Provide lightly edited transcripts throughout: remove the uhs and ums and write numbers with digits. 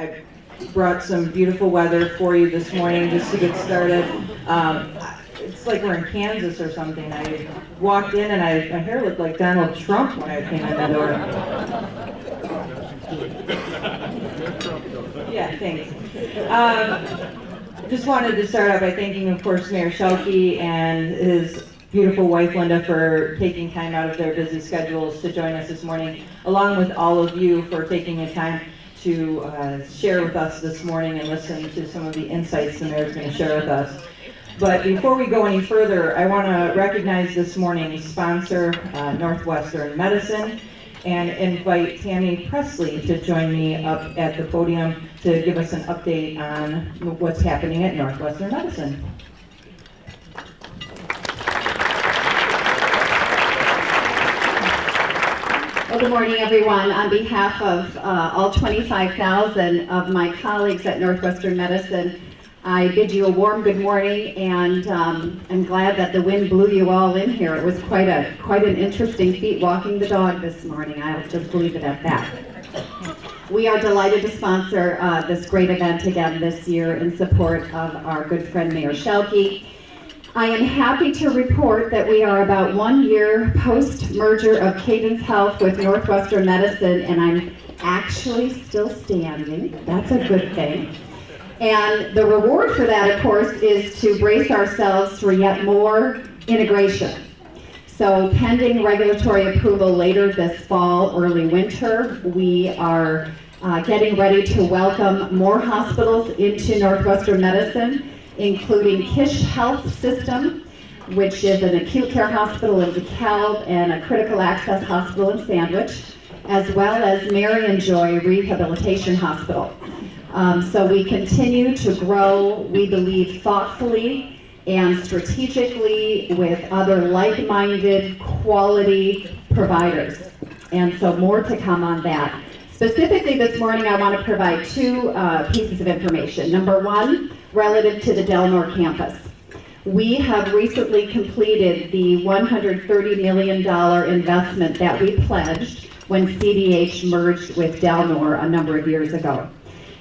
I brought some beautiful weather for you this morning just to get started. It's like we're in Kansas or something. I walked in and my hair looked like Donald Trump when I came in the door. Yeah, thanks. Just wanted to start out by thanking, of course, Mayor Schielke and his beautiful wife, Linda, for taking time out of their busy schedules to join us this morning, along with all of you for taking the time to share with us this morning and listen to some of the insights the mayor's going to share with us. But before we go any further, I want to recognize this morning's sponsor, Northwestern Medicine, and invite Tammy Presley to join me up at the podium to give us an update on what's happening at Northwestern Medicine. Well, good morning, everyone. On behalf of all 25,000 of my colleagues at Northwestern Medicine, I bid you a warm good morning, and I'm glad that the wind blew you all in here. It was quite an interesting feat walking the dog this morning. I'll just leave it at that. We are delighted to sponsor this great event again this year in support of our good friend Mayor Schielke. I am happy to report that we are about 1 year post-merger of Cadence Health with Northwestern Medicine, and I'm actually still standing. That's a good thing. And the reward for that, of course, is to brace ourselves for yet more integration. So pending regulatory approval later this fall, early winter, we are getting ready to welcome more hospitals into Northwestern Medicine, including Kish Health System, which is an acute care hospital in DeKalb and a critical access hospital in Sandwich, as well as Mary and Joy Rehabilitation Hospital. So we continue to grow, we believe, thoughtfully and strategically with other like-minded quality providers. And so more to come on that. Specifically this morning, I want to provide two pieces of information. Number one, relative to the Delnor campus. We have recently completed the $130 million investment that we pledged when CDH merged with Delnor a number of years ago.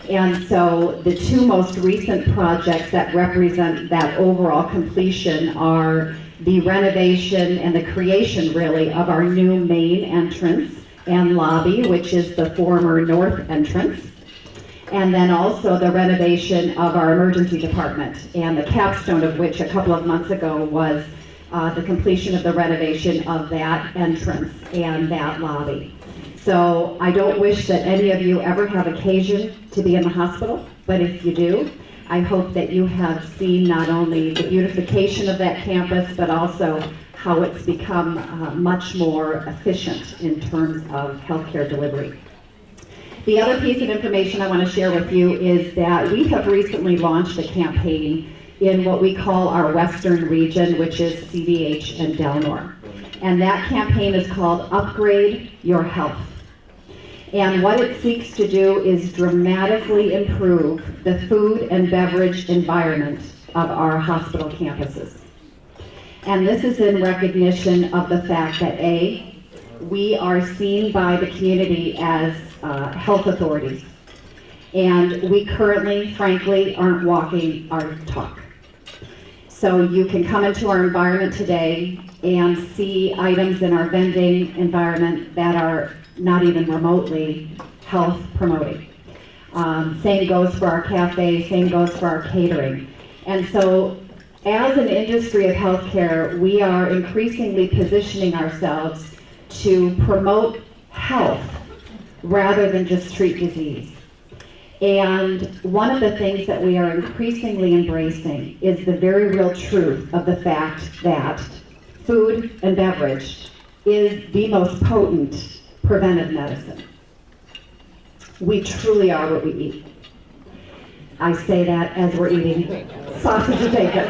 And so the two most recent projects that represent that overall completion are the renovation and the creation, really, of our new main entrance and lobby, which is the former north entrance, and then also the renovation of our emergency department, and the capstone of which a couple of months ago was the completion of the renovation of that entrance and that lobby. So I don't wish that any of you ever have occasion to be in the hospital, but if you do, I hope that you have seen not only the beautification of that campus, but also how it's become much more efficient in terms of healthcare delivery. The other piece of information I want to share with you is that we have recently launched a campaign in what we call our Western region, which is CDH and Delnor. And that campaign is called Upgrade Your Health. And what it seeks to do is dramatically improve the food and beverage environment of our hospital campuses. And this is in recognition of the fact that A, we are seen by the community as health authorities. And we currently, frankly, aren't walking our talk. So you can come into our environment today and see items in our vending environment that are not even remotely health promoting. Same goes for our cafe, same goes for our catering. And so as an industry of healthcare, we are increasingly positioning ourselves to promote health rather than just treat disease. And one of the things that we are increasingly embracing is the very real truth of the fact that food and beverage is the most potent preventive medicine. We truly are what we eat. I say that as we're eating sausage and bacon.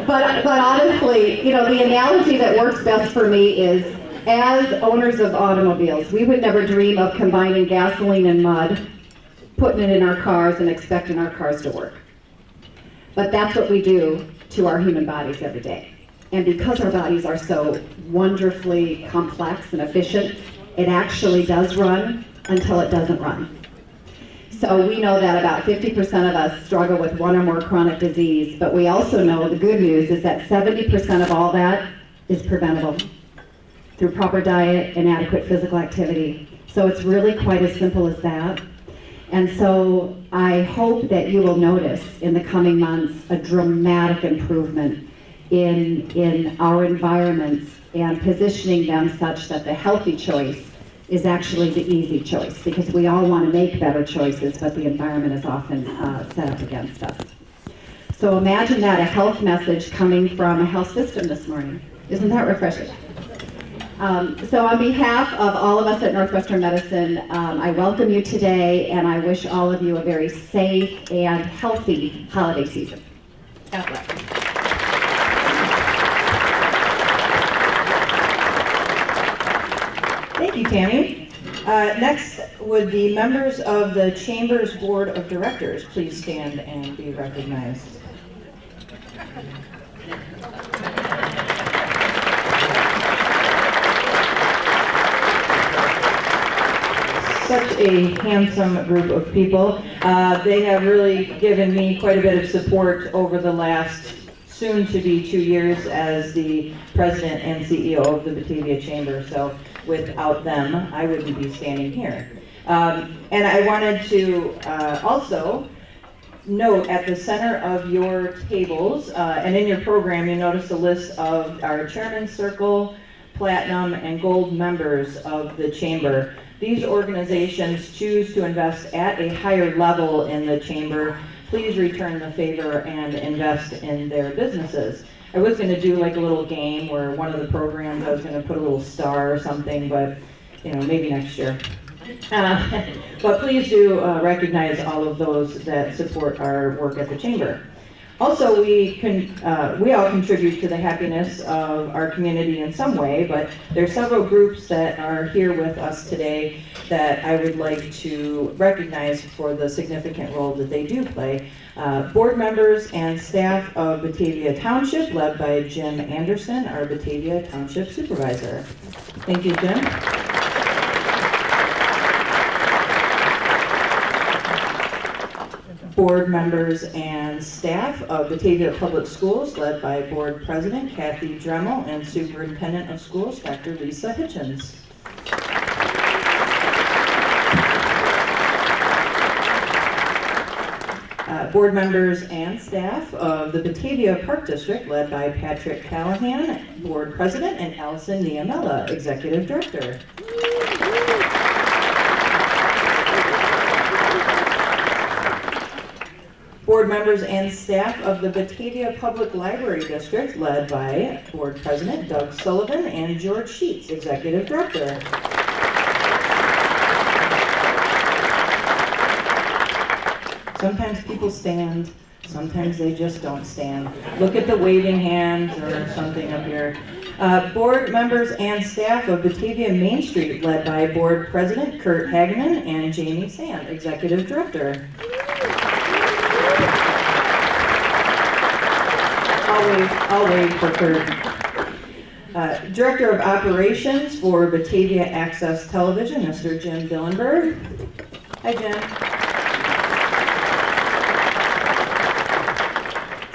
But honestly, you know, the analogy that works best for me is, as owners of automobiles, we would never dream of combining gasoline and mud, putting it in our cars and expecting our cars to work. But that's what we do to our human bodies every day. And because our bodies are so wonderfully complex and efficient, it actually does run until it doesn't run. So we know that about 50% of us struggle with one or more chronic disease, but we also know the good news is that 70% of all that is preventable through proper diet and adequate physical activity. So it's really quite as simple as that. And so I hope that you will notice in the coming months a dramatic improvement in our environments and positioning them such that the healthy choice is actually the easy choice, because we all want to make better choices, but the environment is often set up against us. So imagine that, a health message coming from a health system this morning. Isn't that refreshing? So on behalf of all of us at Northwestern Medicine, I welcome you today, and I wish all of you a very safe and healthy holiday season. God bless. Thank you, Tammy. Next would the members of the Chamber's Board of Directors please stand and be recognized. Such a handsome group of people. They have really given me quite a bit of support over the last soon-to-be 2 years as the president and CEO of the Batavia Chamber. So without them, I wouldn't be standing here. And I wanted to also note at the center of your tables and in your program, you notice a list of our Chairman's Circle, Platinum, and Gold members of the Chamber. These organizations choose to invest at a higher level in the Chamber. Please return the favor and invest in their businesses. I was going to do like a little game where one of the programs I was going to put a little star or something, but maybe next year. But please do recognize all of those that support our work at the Chamber. Also, we all contribute to the happiness of our community in some way, but there are several groups that are here with us today that I would like to recognize for the significant role that they do play. Board members and staff of Batavia Township, led by Jim Anderson, our Batavia Township Supervisor. Thank you, Jim. Board members and staff of Batavia Public Schools, led by Board President Kathy Dremel and Superintendent of Schools Dr. Lisa Hitchens. Board members and staff of the Batavia Park District, led by Patrick Callahan, Board President, and Allison Niamella, Executive Director. Board members and staff of the Batavia Public Library District, led by Board President Doug Sullivan and George Sheets, Executive Director. Sometimes people stand, sometimes they just don't stand. Look at the waving hands or something up here. Board members and staff of Batavia Main Street, led by Board President Kurt Hageman and Jamie Sand, Executive Director. I'll wait for Kurt. Director of Operations for Batavia Access Television, Mr. Jim Dillenberg. Hi, Jim.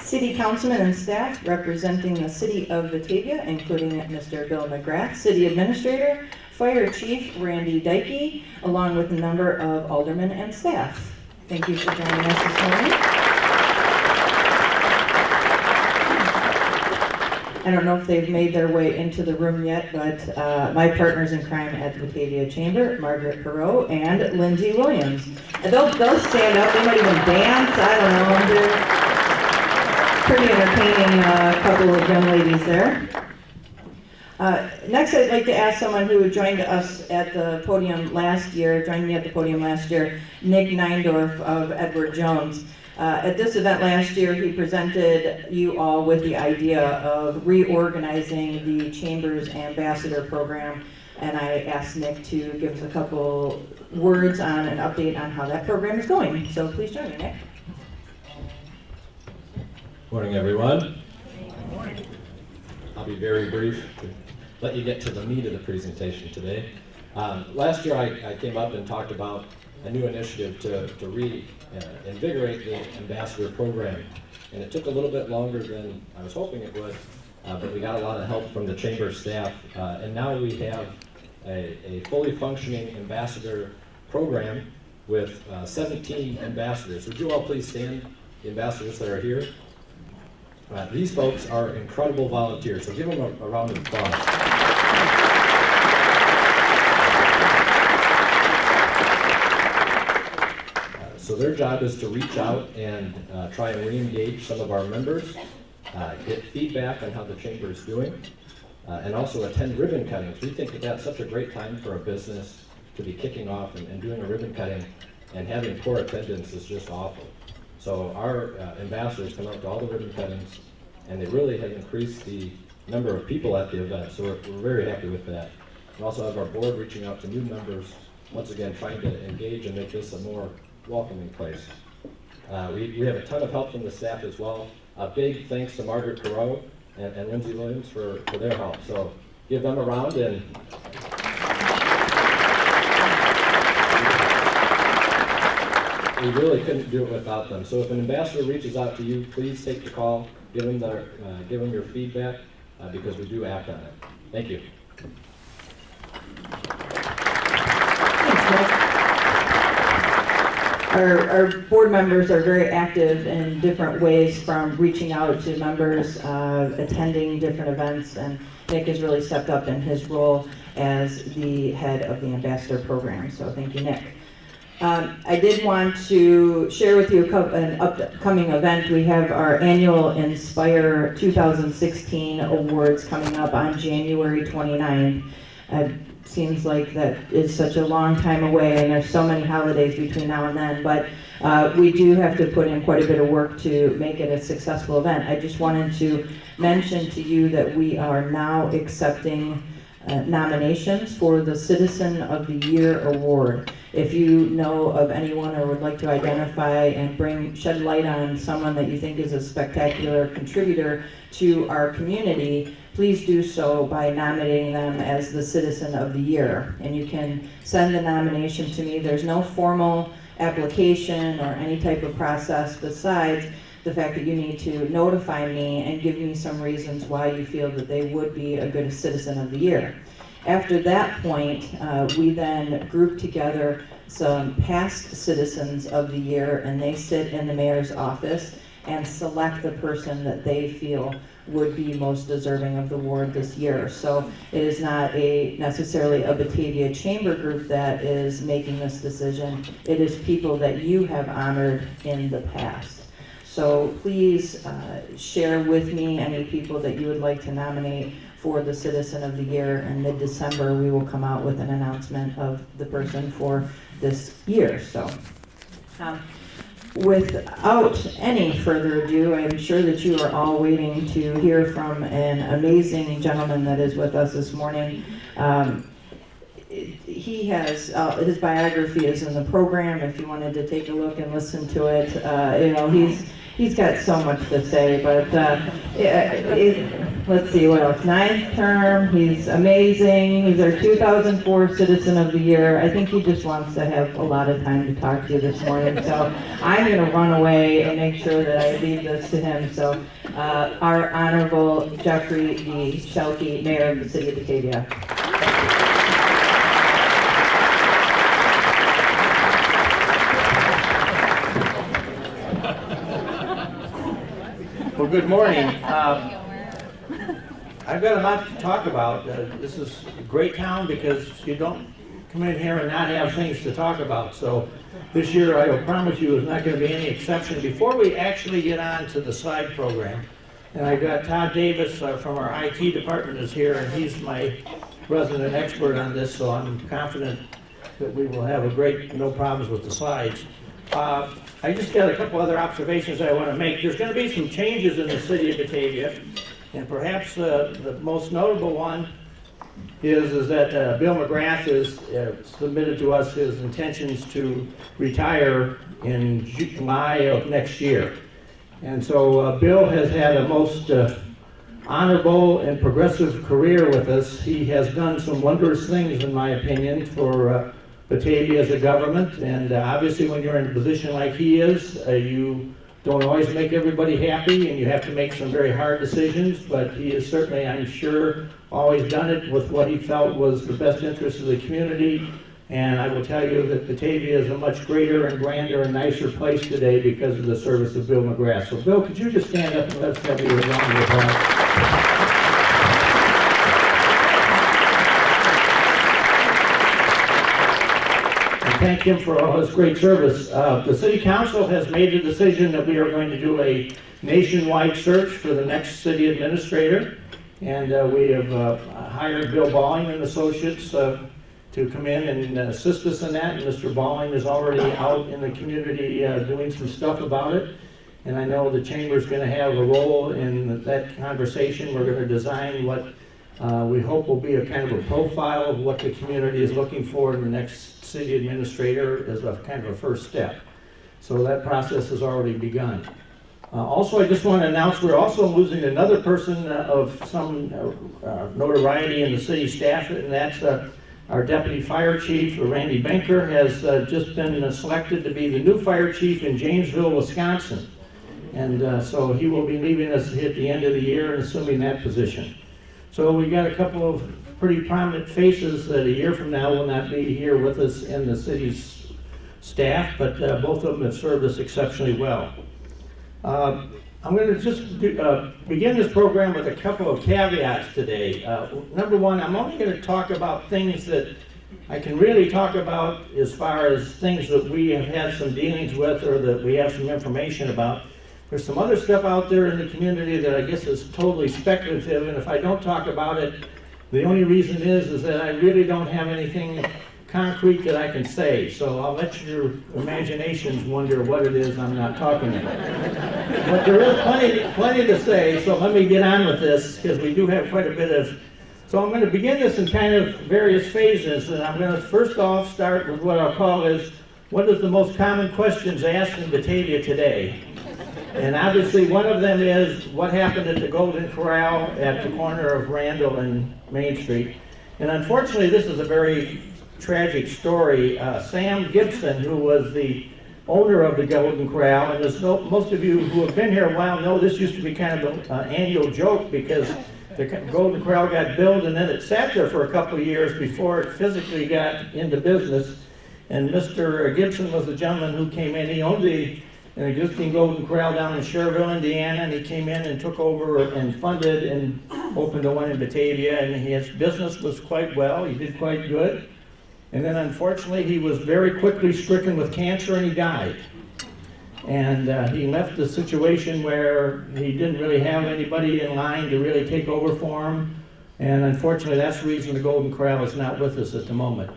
City Councilman and staff representing the City of Batavia, including Mr. Bill McGrath, City Administrator, Fire Chief Randy Dykey, along with a number of aldermen and staff. Thank you for joining us this morning. I don't know if they've made their way into the room yet, but my partners in crime at the Batavia Chamber, Margaret Perot and Lindsay Williams. And they'll stand up, they might even dance, I don't know. They're pretty entertaining couple of young ladies there. Next, I'd like to ask someone who joined us at the podium last year, Nick Neindorf of Edward Jones. At this event last year, he presented you all with the idea of reorganizing the Chamber's Ambassador Program, and I asked Nick to give us a couple words on an update on how that program is going. So please join me, Nick. Morning, everyone. I'll be very brief to let you get to the meat of the presentation today. Last year I came up and talked about a new initiative to reinvigorate the ambassador program. And it took a little bit longer than I was hoping it would, but we got a lot of help from the chamber staff. And now we have a fully functioning ambassador program with 17 ambassadors. Would you all please stand, the ambassadors that are here? These folks are incredible volunteers, so give them a round of applause. So their job is to reach out and try and re-engage some of our members, get feedback on how the chamber is doing, and also attend ribbon cuttings. We think that that's such a great time for a business to be kicking off and doing a ribbon cutting, and having poor attendance is just awful. So our ambassadors come out to all the ribbon cuttings, and they really have increased the number of people at the event, so we're very happy with that. We also have our board reaching out to new members, once again trying to engage and make this a more welcoming place. We have a ton of help from the staff as well. A big thanks to Margaret Carreau and Lindsay Williams for their help. So give them a round. And we really couldn't do it without them. So if an ambassador reaches out to you, please take the call, give them your feedback, because we do act on it. Thank you. Our board members are very active in different ways, from reaching out to members, attending different events, and Nick has really stepped up in his role as the head of the ambassador program, so thank you, Nick. I did want to share with you an upcoming event. We have our annual Inspire 2016 awards coming up on January 29th. Seems like that is such a long time away, and there's so many holidays between now and then, but we do have to put in quite a bit of work to make it a successful event. I just wanted to mention to you that we are now accepting nominations for the Citizen of the Year Award. If you know of anyone or would like to identify and shed light on someone that you think is a spectacular contributor to our community, please do so by nominating them as the Citizen of the Year. And you can send the nomination to me. There's no formal application or any type of process besides the fact that you need to notify me and give me some reasons why you feel that they would be a good Citizen of the Year. After that point, we then group together some past Citizens of the Year, and they sit in the mayor's office and select the person that they feel would be most deserving of the award this year. So it is not necessarily a Batavia Chamber group that is making this decision. It is people that you have honored in the past. So please share with me any people that you would like to nominate for the Citizen of the Year. In mid-December, we will come out with an announcement of the person for this year. So without any further ado, I'm sure that you are all waiting to hear from an amazing gentleman that is with us this morning. He has, his biography is in the program if you wanted to take a look and listen to it. He's got so much to say, but let's see what else. 9th term, he's amazing. He's our 2004 Citizen of the Year. I think he just wants to have a lot of time to talk to you this morning. So I'm going to run away and make sure that I leave this to him. So our Honorable Jeffrey D. Schielke, Mayor of the City of Batavia. Well, good morning. I've got a lot to talk about. This is a great town because you don't come in here and not have things to talk about. So this year, I will promise you, is not going to be any exception. Before we actually get on to the slide program, and I've got Todd Davis from our IT department is here, and he's my resident expert on this, so I'm confident that we will have no problems with the slides. I just got a couple other observations I want to make. There's going to be some changes in the city of Batavia, and perhaps the most notable one is that Bill McGrath has submitted to us his intentions to retire in July of next year. And so Bill has had a most honorable and progressive career with us. He has done some wondrous things, in my opinion, for Batavia as a government. And obviously, when you're in a position like he is, you don't always make everybody happy, and you have to make some very hard decisions. But he has certainly, I'm sure, always done it with what he felt was the best interest of the community. And I will tell you that Batavia is a much greater and grander and nicer place today because of the service of Bill McGrath. So Bill, could you just stand up and let's have you a round of applause. Thank him for all his great service. The City Council has made the decision that we are going to do a nationwide search for the next city administrator. And we have hired Bill Balling and Associates to come in and assist us in that. And Mr. Balling is already out in the community doing some stuff about it. And I know the Chamber is going to have a role in that conversation. We're going to design what we hope will be a kind of a profile of what the community is looking for in the next city administrator as a kind of a first step. So that process has already begun. Also, I just want to announce we're also losing another person of some notoriety in the city staff, and that's our Deputy Fire Chief, Randy Benker, has just been selected to be the new fire chief in Janesville, Wisconsin. And so he will be leaving us at the end of the year and assuming that position. So we got a couple of pretty prominent faces that a year from now will not be here with us in the city's staff, but both of them have served us exceptionally well. I'm going to just begin this program with a couple of caveats today. Number one, I'm only going to talk about things that I can really talk about as far as things that we have had some dealings with or that we have some information about. There's some other stuff out there in the community that I guess is totally speculative, and if I don't talk about it, the only reason is that I really don't have anything concrete that I can say. So I'll let your imaginations wonder what it is I'm not talking about. But there is plenty to say, so let me get on with this because we do have quite a bit of. So I'm going to begin this in kind of various phases, and I'm going to first off start with what I'll call is what is the most common questions asked in Batavia today. And obviously one of them is what happened at the Golden Corral at the corner of Randall and Main Street. And unfortunately this is a very tragic story. Sam Gibson, who was the owner of the Golden Corral, and as most of you who have been here a while know, this used to be kind of an annual joke because the Golden Corral got built and then it sat there for a couple of years before it physically got into business. And Mr. Gibson was the gentleman who came in. He owned an existing Golden Corral down in Schererville, Indiana, and he came in and took over and funded and opened the one in Batavia, and his business was quite well. He did quite good. And then unfortunately he was very quickly stricken with cancer and he died. And he left the situation where he didn't really have anybody in line to really take over for him. And unfortunately that's the reason the Golden Corral is not with us at the moment.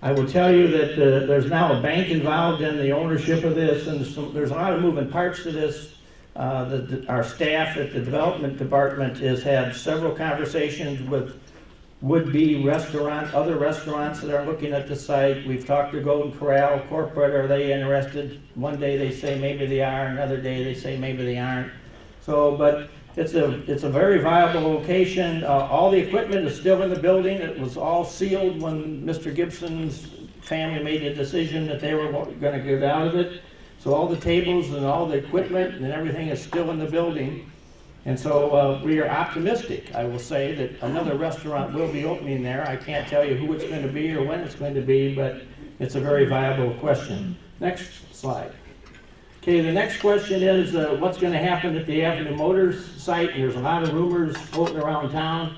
I will tell you that there's now a bank involved in the ownership of this, and there's a lot of moving parts to this. Our staff at the development department has had several conversations with would-be other restaurants that are looking at the site. We've talked to Golden Corral corporate. Are they interested? One day they say maybe they are, another day they say maybe they aren't. So, but it's a very viable location. All the equipment is still in the building. It was all sealed when Mr. Gibson's family made the decision that they were going to get out of it. So all the tables and all the equipment and everything is still in the building. And so we are optimistic, I will say, that another restaurant will be opening there. I can't tell you who it's going to be or when it's going to be, but it's a very viable question. Next slide. Okay, the next question is what's going to happen at the Avenue Motors site. There's a lot of rumors floating around town.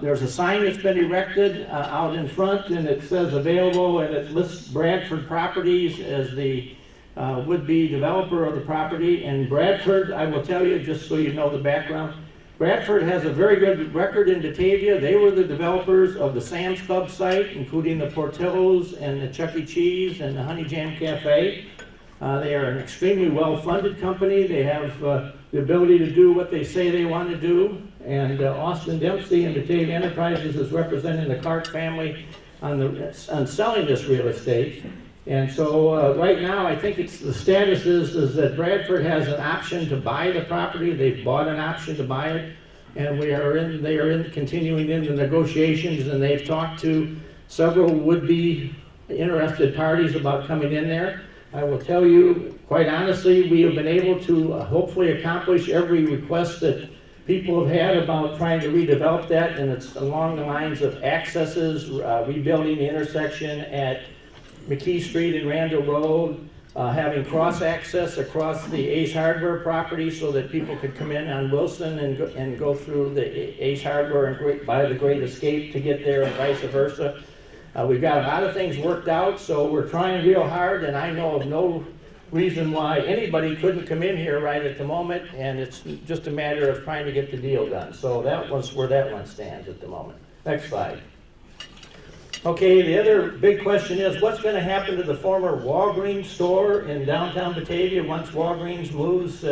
There's a sign that's been erected out in front, and it says available, and it lists Bradford Properties as the would-be developer of the property. And Bradford, I will tell you, just so you know the background, Bradford has a very good record in Batavia. They were the developers of the Sam's Club site, including the Portillo's and the Chuck E. Cheese and the Honey Jam Cafe. They are an extremely well-funded company. They have the ability to do what they say they want to do. And Austin Dempsey and Batavia Enterprises is representing the Clark family on selling this real estate. And so right now, I think the status is that Bradford has an option to buy the property. They've bought an option to buy it. and they are continuing in the negotiations, and they've talked to several would-be interested parties about coming in there. I will tell you, quite honestly, we have been able to hopefully accomplish every request that people have had about trying to redevelop that, and it's along the lines of accesses, rebuilding the intersection at McKee Street and Randall Road, having cross-access across the Ace Hardware property so that people could come in on Wilson and go through the Ace Hardware and buy the Great Escape to get there and vice versa. We've got a lot of things worked out, so we're trying real hard, and I know of no reason why anybody couldn't come in here right at the moment, and it's just a matter of trying to get the deal done. So that was where that one stands at the moment. Next slide. Okay, the other big question is what's going to happen to the former Walgreens store in downtown Batavia once Walgreens moves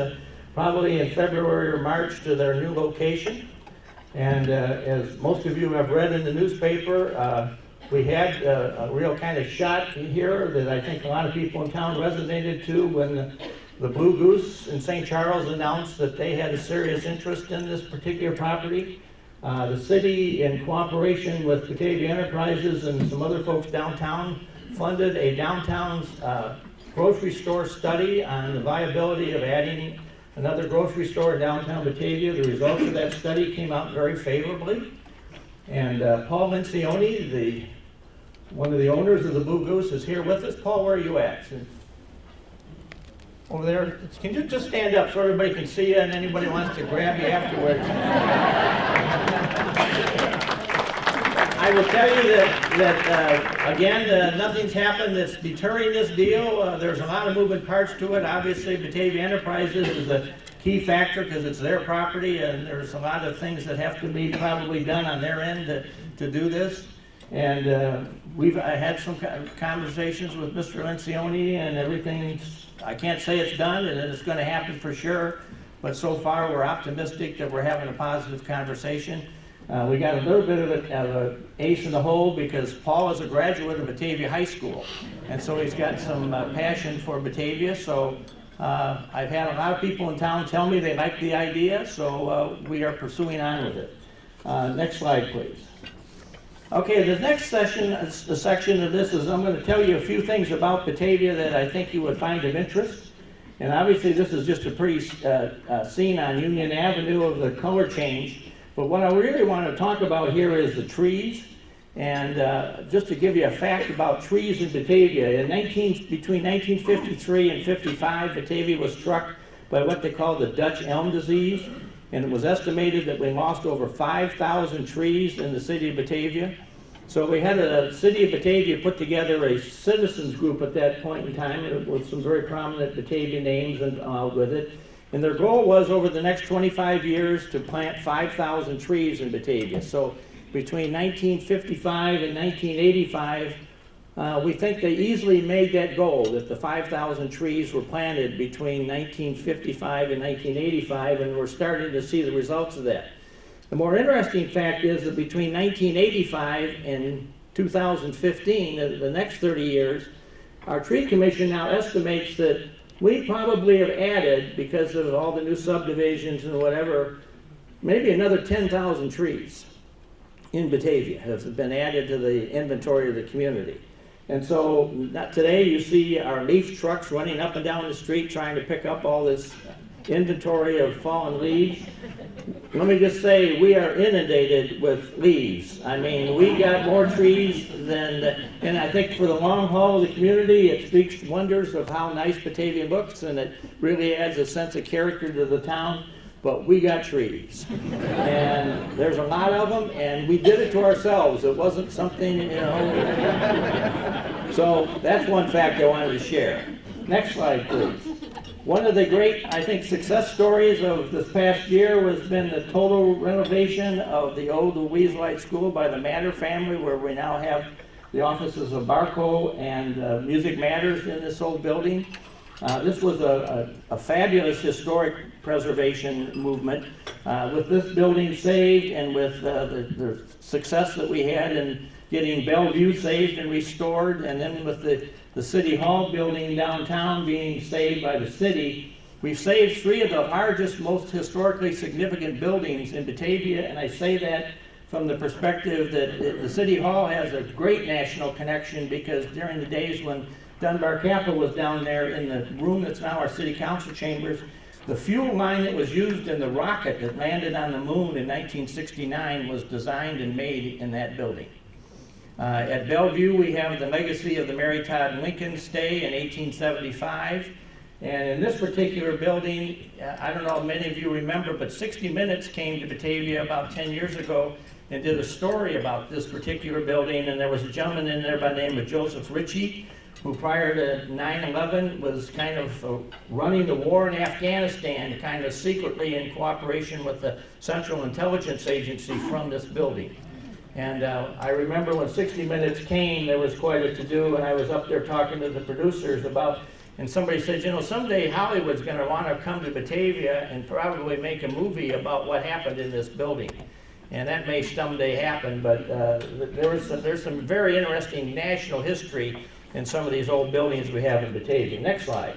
probably in February or March to their new location. And as most of you have read in the newspaper, we had a real kind of shot here that I think a lot of people in town resonated to when the Blue Goose in St. Charles announced that they had a serious interest in this particular property. The city, in cooperation with Batavia Enterprises and some other folks downtown, funded a downtown grocery store study on the viability of adding another grocery store in downtown Batavia. The results of that study came out very favorably. And Paul Lencioni, one of the owners of the Blue Goose, is here with us. Paul, where are you at? Over there. Can you just stand up so everybody can see you and anybody wants to grab you afterwards? I will tell you that again, nothing's happened that's deterring this deal. There's a lot of moving parts to it. Obviously, Batavia Enterprises is a key factor because it's their property, and there's a lot of things that have to be probably done on their end to do this. And I had some conversations with Mr. Lencioni, and everything, I can't say it's done and it's going to happen for sure, but so far we're optimistic that we're having a positive conversation. We got a little bit of an ace in the hole because Paul is a graduate of Batavia High School, and so he's got some passion for Batavia. So I've had a lot of people in town tell me they like the idea, so we are pursuing on with it. Next slide, please. Okay, the next section of this is I'm going to tell you a few things about Batavia that I think you would find of interest. And obviously this is just a pretty scene on Union Avenue of the color change. But what I really want to talk about here is the trees. And just to give you a fact about trees in Batavia, between 1953 and 55, Batavia was struck by what they call the Dutch elm disease. And it was estimated that we lost over 5,000 trees in the city of Batavia. So we had the city of Batavia put together a citizens group at that point in time with some very prominent Batavia names involved with it. And their goal was over the next 25 years to plant 5,000 trees in Batavia. So between 1955 and 1985, we think they easily made that goal, that the 5,000 trees were planted between 1955 and 1985, and we're starting to see the results of that. The more interesting fact is that between 1985 and 2015, the next 30 years, our tree commission now estimates that we probably have added, because of all the new subdivisions and whatever, maybe another 10,000 trees in Batavia have been added to the inventory of the community. And so today you see our leaf trucks running up and down the street trying to pick up all this inventory of fallen leaves. Let me just say, we are inundated with leaves. I mean, we got more trees and I think for the long haul of the community, it speaks wonders of how nice Batavia looks, and it really adds a sense of character to the town. But we got trees, and there's a lot of them, and we did it to ourselves. It wasn't something, So that's one fact I wanted to share. Next slide, please. One of the great, I think, success stories of this past year has been the total renovation of the old Louise Light School by the Matter family, where we now have the offices of Barco and Music Matters in this old building. This was a fabulous historic preservation movement. With this building saved and with the success that we had in getting Bellevue saved and restored, and then with the City Hall building downtown being saved by the city, We've saved 3 of the largest, most historically significant buildings in Batavia, and I say that from the perspective that the City Hall has a great national connection, because during the days when Dunbar Capital was down there in the room that's now our City Council chambers, the fuel line that was used in the rocket that landed on the moon in 1969 was designed and made in that building. At Bellevue, we have the legacy of the Mary Todd Lincoln stay in 1875. And in this particular building, I don't know if many of you remember, but 60 Minutes came to Batavia about 10 years ago and did a story about this particular building. And there was a gentleman in there by the name of Joseph Ritchie, who prior to 9/11 was kind of running the war in Afghanistan, kind of secretly in cooperation with the Central Intelligence Agency from this building. And I remember when 60 Minutes came, there was quite a to-do, and I was up there talking to the producers about, and somebody said, you know, someday Hollywood's going to want to come to Batavia and probably make a movie about what happened in this building. And that may someday happen, but there's some very interesting national history in some of these old buildings we have in Batavia. Next slide.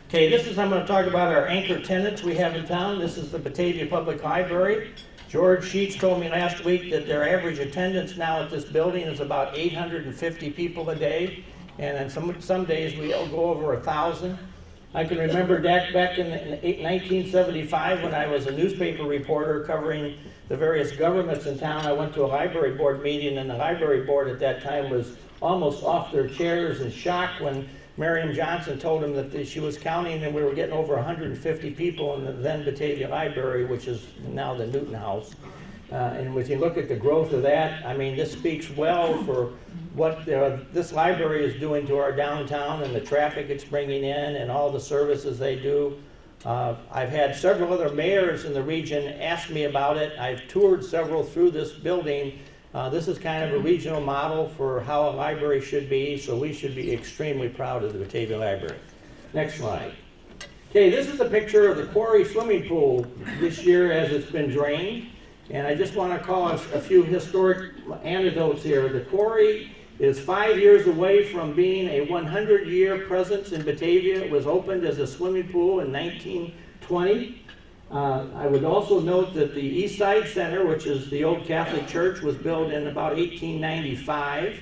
Okay, I'm going to talk about our anchor tenants we have in town. This is the Batavia Public Library. George Sheets told me last week that their average attendance now at this building is about 850 people a day, and then some days we go over 1,000. I can remember back in 1975 when I was a newspaper reporter covering the various governments in town. I went to a library board meeting, and the library board at that time was almost off their chairs in shock when Miriam Johnson told them that she was counting and we were getting over 150 people in the then Batavia Library, which is now the Newton House. And when you look at the growth of that, I mean, this speaks well for what this library is doing to our downtown and the traffic it's bringing in and all the services they do. I've had several other mayors in the region ask me about it. I've toured several through this building. This is kind of a regional model for how a library should be, so we should be extremely proud of the Batavia Library. Next slide. Okay, this is a picture of the Quarry swimming pool this year as it's been drained. And I just want to call a few historic anecdotes here. The Quarry is 5 years away from being a 100-year presence in Batavia. It was opened as a swimming pool in 1920. I would also note that the East Side Center, which is the old Catholic church, was built in about 1895.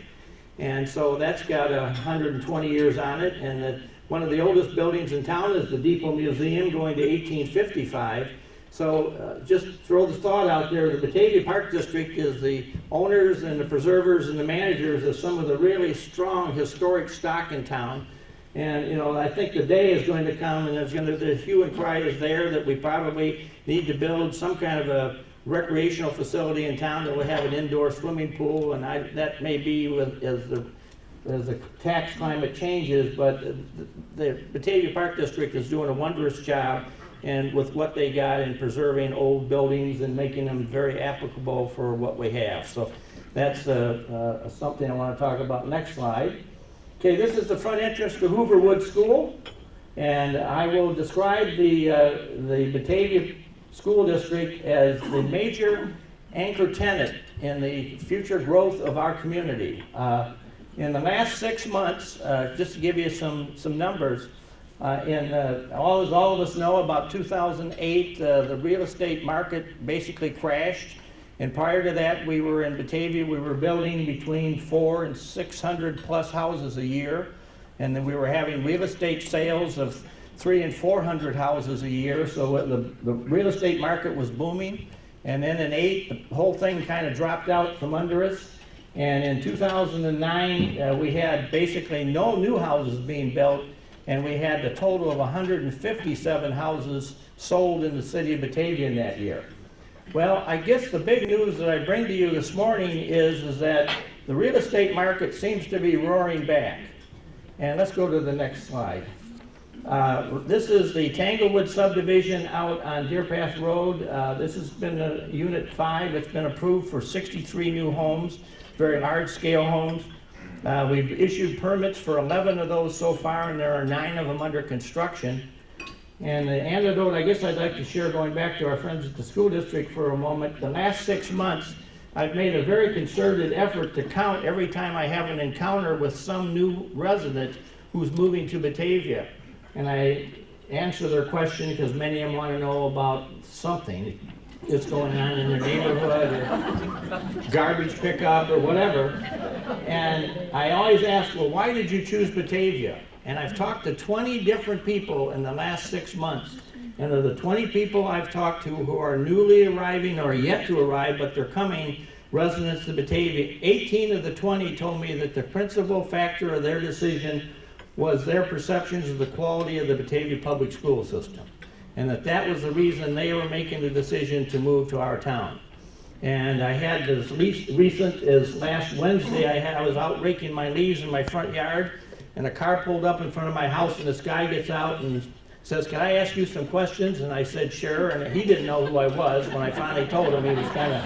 And so that's got 120 years on it. And that one of the oldest buildings in town is the Depot Museum, going to 1855. So just throw the thought out there, the Batavia Park District is the owners and the preservers and the managers of some of the really strong historic stock in town. And, you know, I think the day is going to come, and the hue and cry is there that we probably need to build some kind of a recreational facility in town that will have an indoor swimming pool, and that may be as the tax climate changes, but the Batavia Park District is doing a wondrous job and with what they got in preserving old buildings and making them very applicable for what we have. So that's something I want to talk about. Next slide. Okay, this is the front entrance to Hooverwood School, and I will describe the Batavia School District as the major anchor tenant in the future growth of our community. In the last 6 months, just to give you some numbers, all of us know, about 2008, the real estate market basically crashed. And prior to that, we were in Batavia, we were building between 400 and 600 plus houses a year. And then we were having real estate sales of 300 and 400 houses a year. So the real estate market was booming. And then in 2008, the whole thing kind of dropped out from under us. And in 2009, we had basically no new houses being built. And we had a total of 157 houses sold in the city of Batavia in that year. Well, I guess the big news that I bring to you this morning is that the real estate market seems to be roaring back. And let's go to the next slide. This is the Tanglewood subdivision out on Deer Path Road. This has been Unit 5. It's been approved for 63 new homes, very large-scale homes. We've issued permits for 11 of those so far, and there are 9 of them under construction. And the anecdote I guess I'd like to share, going back to our friends at the school district for a moment, the last 6 months I've made a very concerted effort to count every time I have an encounter with some new resident who's moving to Batavia. And answer their question because many of them want to know about something that's going on in their neighborhood or garbage pickup or whatever. And I always ask, well, why did you choose Batavia? And I've talked to 20 different people in the last 6 months. And of the 20 people I've talked to who are newly arriving or yet to arrive, but they're coming, residents of Batavia, 18 of the 20 told me that the principal factor of their decision was their perceptions of the quality of the Batavia public school system. And that was the reason they were making the decision to move to our town. And I had as recent as last Wednesday, I was out raking my leaves in my front yard, and a car pulled up in front of my house, and this guy gets out and says, "Can I ask you some questions?" And I said, "Sure." And he didn't know who I was. When I finally told him, he was kind of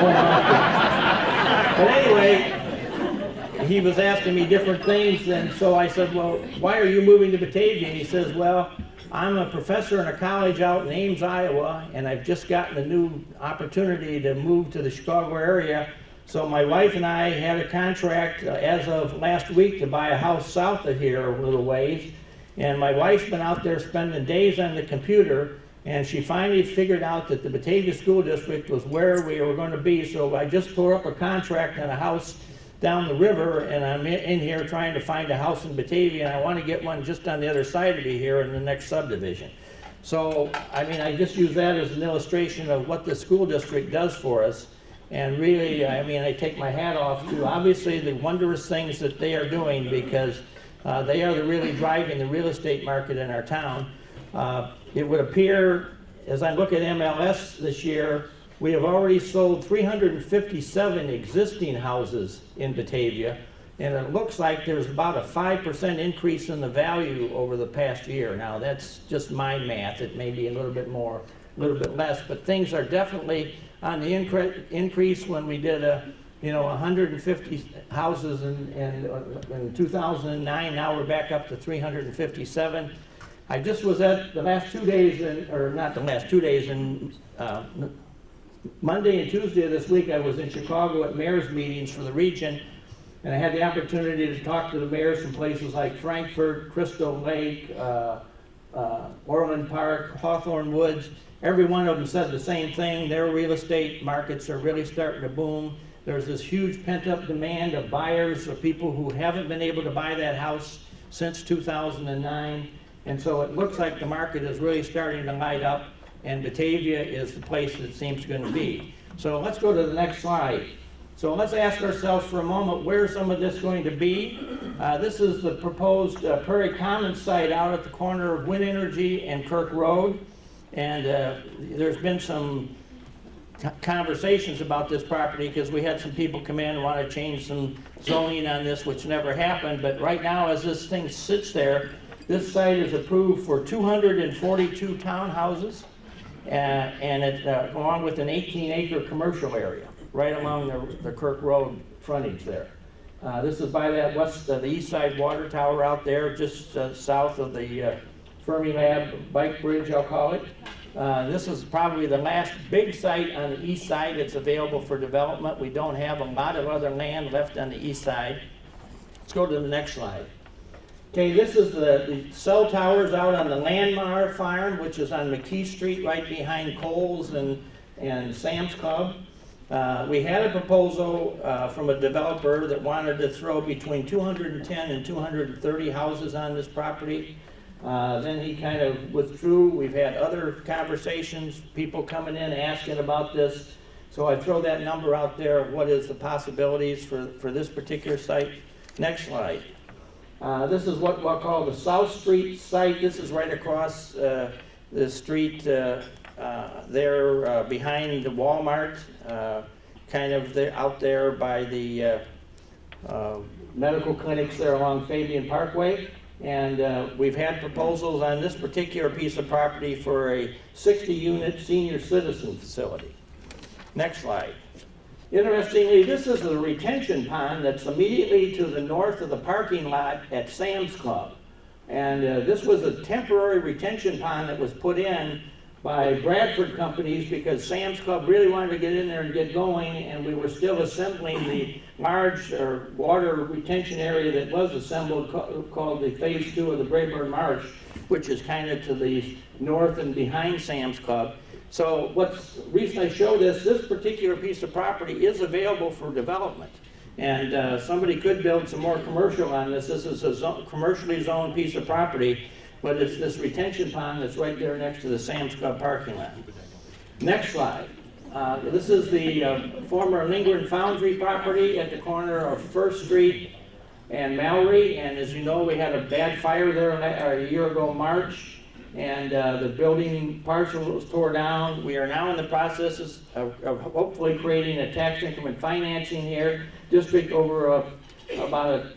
going off. But anyway, he was asking me different things, and so I said, "Well, why are you moving to Batavia?" And he says, "Well, I'm a professor in a college out in Ames, Iowa, and I've just gotten a new opportunity to move to the Chicago area. So my wife and I had a contract as of last week to buy a house south of here a little ways. And my wife's been out there spending days on the computer, and she finally figured out that the Batavia School District was where we were going to be. So I just tore up a contract on a house down the river, and I'm in here trying to find a house in Batavia, and I want to get one just on the other side of me here in the next subdivision." So, I mean, I just use that as an illustration of what the school district does for us. And really, I mean, I take my hat off to obviously the wondrous things that they are doing, because they are really driving the real estate market in our town. It would appear, as I look at MLS this year, we have already sold 357 existing houses in Batavia, and it looks like there's about a 5% increase in the value over the past year. Now, that's just my math. It may be a little bit more, a little bit less, but things are definitely on the increase. When we did 150 houses in 2009, now we're back up to 357. I just was at the last 2 days, or not the last 2 days, in Monday and Tuesday of this week, I was in Chicago at mayor's meetings for the region, and I had the opportunity to talk to the mayors from places like Frankfurt, Crystal Lake, Orland Park, Hawthorne Woods. Every one of them said the same thing. Their real estate markets are really starting to boom. There's this huge pent-up demand of buyers, of people who haven't been able to buy that house since 2009. And so it looks like the market is really starting to light up, and Batavia is the place that it seems going to be. So let's go to the next slide. So let's ask ourselves for a moment, where's some of this going to be? This is the proposed Prairie Commons site out at the corner of Wind Energy and Kirk Road. And there's been some conversations about this property, because we had some people come in and want to change some zoning on this, which never happened. But right now, as this thing sits there, this site is approved for 242 townhouses, and it's along with an 18-acre commercial area right along the Kirk Road frontage there. This is by that the east side water tower out there, just south of the Fermilab bike bridge, I'll call it. This is probably the last big site on the east side that's available for development. We don't have a lot of other land left on the east side. Let's go to the next slide. Okay, this is the cell towers out on the Landmar farm, which is on McKee Street, right behind Kohl's and Sam's Club. We had a proposal from a developer that wanted to throw between 210 and 230 houses on this property. Then he kind of withdrew. We've had other conversations, people coming in asking about this. So I throw that number out there of what is the possibilities for this particular site. Next slide. This is what we'll call the South Street site. This is right across the street there behind the Walmart, kind of out there by the medical clinics there along Fabian Parkway. And we've had proposals on this particular piece of property for a 60-unit senior citizen facility. Next slide. Interestingly, this is the retention pond that's immediately to the north of the parking lot at Sam's Club. And this was a temporary retention pond that was put in by Bradford companies because Sam's Club really wanted to get in there and get going, and we were still assembling the large water retention area that was assembled called the Phase 2 of the Brayburn Marsh, which is kind of to the north and behind Sam's Club. So the reason I show this particular piece of property is available for development. And somebody could build some more commercial on this. This is a commercially zoned piece of property, but it's this retention pond that's right there next to the Sam's Club parking lot. Next slide. This is the former Lingard Foundry property at the corner of First Street and Mallory. And as you know, we had a bad fire there a year ago, March, and the building parcel was tore down. We are now in the process of hopefully creating a tax increment financing here district over about a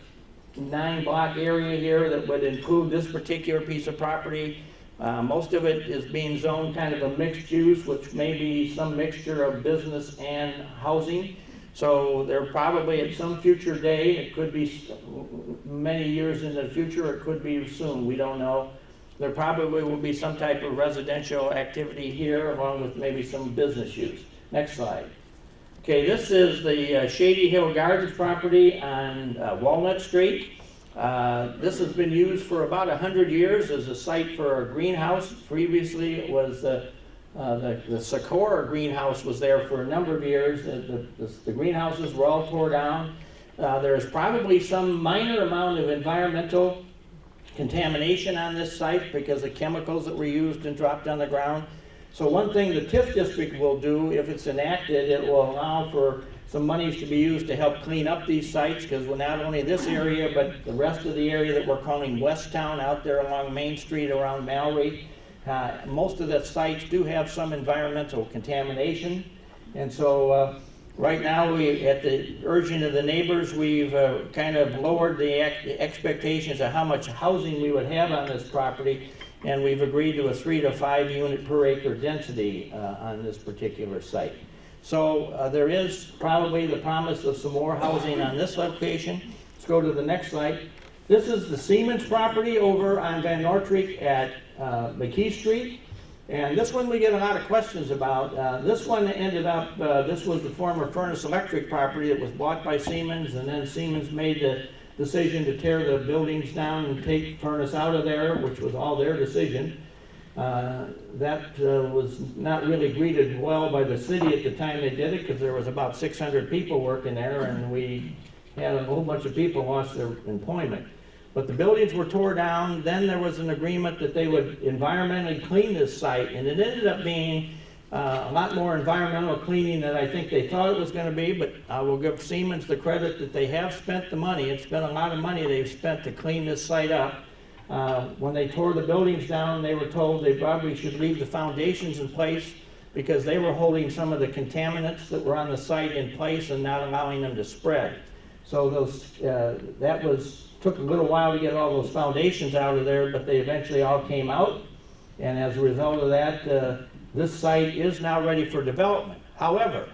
9-block area here that would include this particular piece of property. Most of it is being zoned kind of a mixed use, which may be some mixture of business and housing. So there probably at some future day, it could be many years in the future, it could be soon, we don't know. There probably will be some type of residential activity here along with maybe some business use. Next slide. Okay, this is the Shady Hill Gardens property on Walnut Street. This has been used for about 100 years as a site for a greenhouse. Previously, it was the Socorro greenhouse was there for a number of years. The greenhouses were all tore down. There's probably some minor amount of environmental contamination on this site because of chemicals that were used and dropped on the ground. So one thing the TIF district will do, if it's enacted, it will allow for some monies to be used to help clean up these sites, because we're not only this area, but the rest of the area that we're calling West Town out there along Main Street around Mallory. Most of the sites do have some environmental contamination. And so right now, at the urging of the neighbors, we've kind of lowered the expectations of how much housing we would have on this property. And we've agreed to a 3 to 5 unit per acre density on this particular site. So there is probably the promise of some more housing on this location. Let's go to the next slide. This is the Siemens property over on Van Noordrijk at McKee Street. And this one we get a lot of questions about. This one ended up, this was the former Furnace Electric property that was bought by Siemens, and then Siemens made the decision to tear the buildings down and take Furnace out of there, which was all their decision. That was not really greeted well by the city at the time they did it, because there was about 600 people working there, and we had a whole bunch of people lost their employment. But the buildings were tore down. Then there was an agreement that they would environmentally clean this site, and it ended up being a lot more environmental cleaning than I think they thought it was going to be, but I will give Siemens the credit that they have spent the money. It's been a lot of money they've spent to clean this site up. When they tore the buildings down, they were told they probably should leave the foundations in place because they were holding some of the contaminants that were on the site in place and not allowing them to spread. So took a little while to get all those foundations out of there, but they eventually all came out. And as a result of that, this site is now ready for development. However,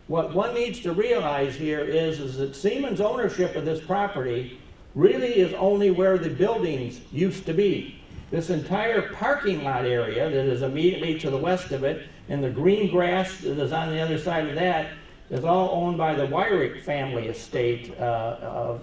what one needs to realize here is that Siemens' ownership of this property really is only where the buildings used to be. This entire parking lot area that is immediately to the west of it, and the green grass that is on the other side of that, is all owned by the Wyrick family estate.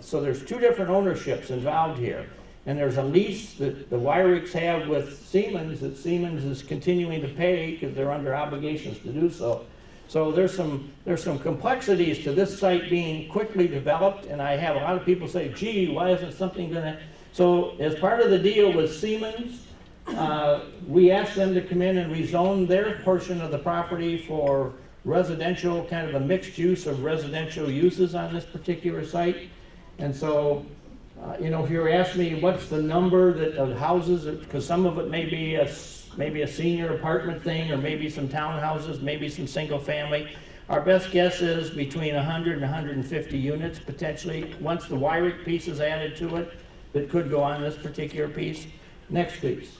So there's two different ownerships involved here. And there's a lease that the Wyricks have with Siemens that Siemens is continuing to pay because they're under obligations to do so. So there's some complexities to this site being quickly developed, and I have a lot of people say, gee, why isn't something gonna... So as part of the deal with Siemens, we asked them to come in and rezone their portion of the property for residential, kind of a mixed use of residential uses on this particular site. And so, if you were asking me what's the number of houses, because some of it may be a senior apartment thing, or maybe some townhouses, maybe some single family. Our best guess is between 100 and 150 units potentially, once the Wyrick piece is added to it, that could go on this particular piece. Next piece.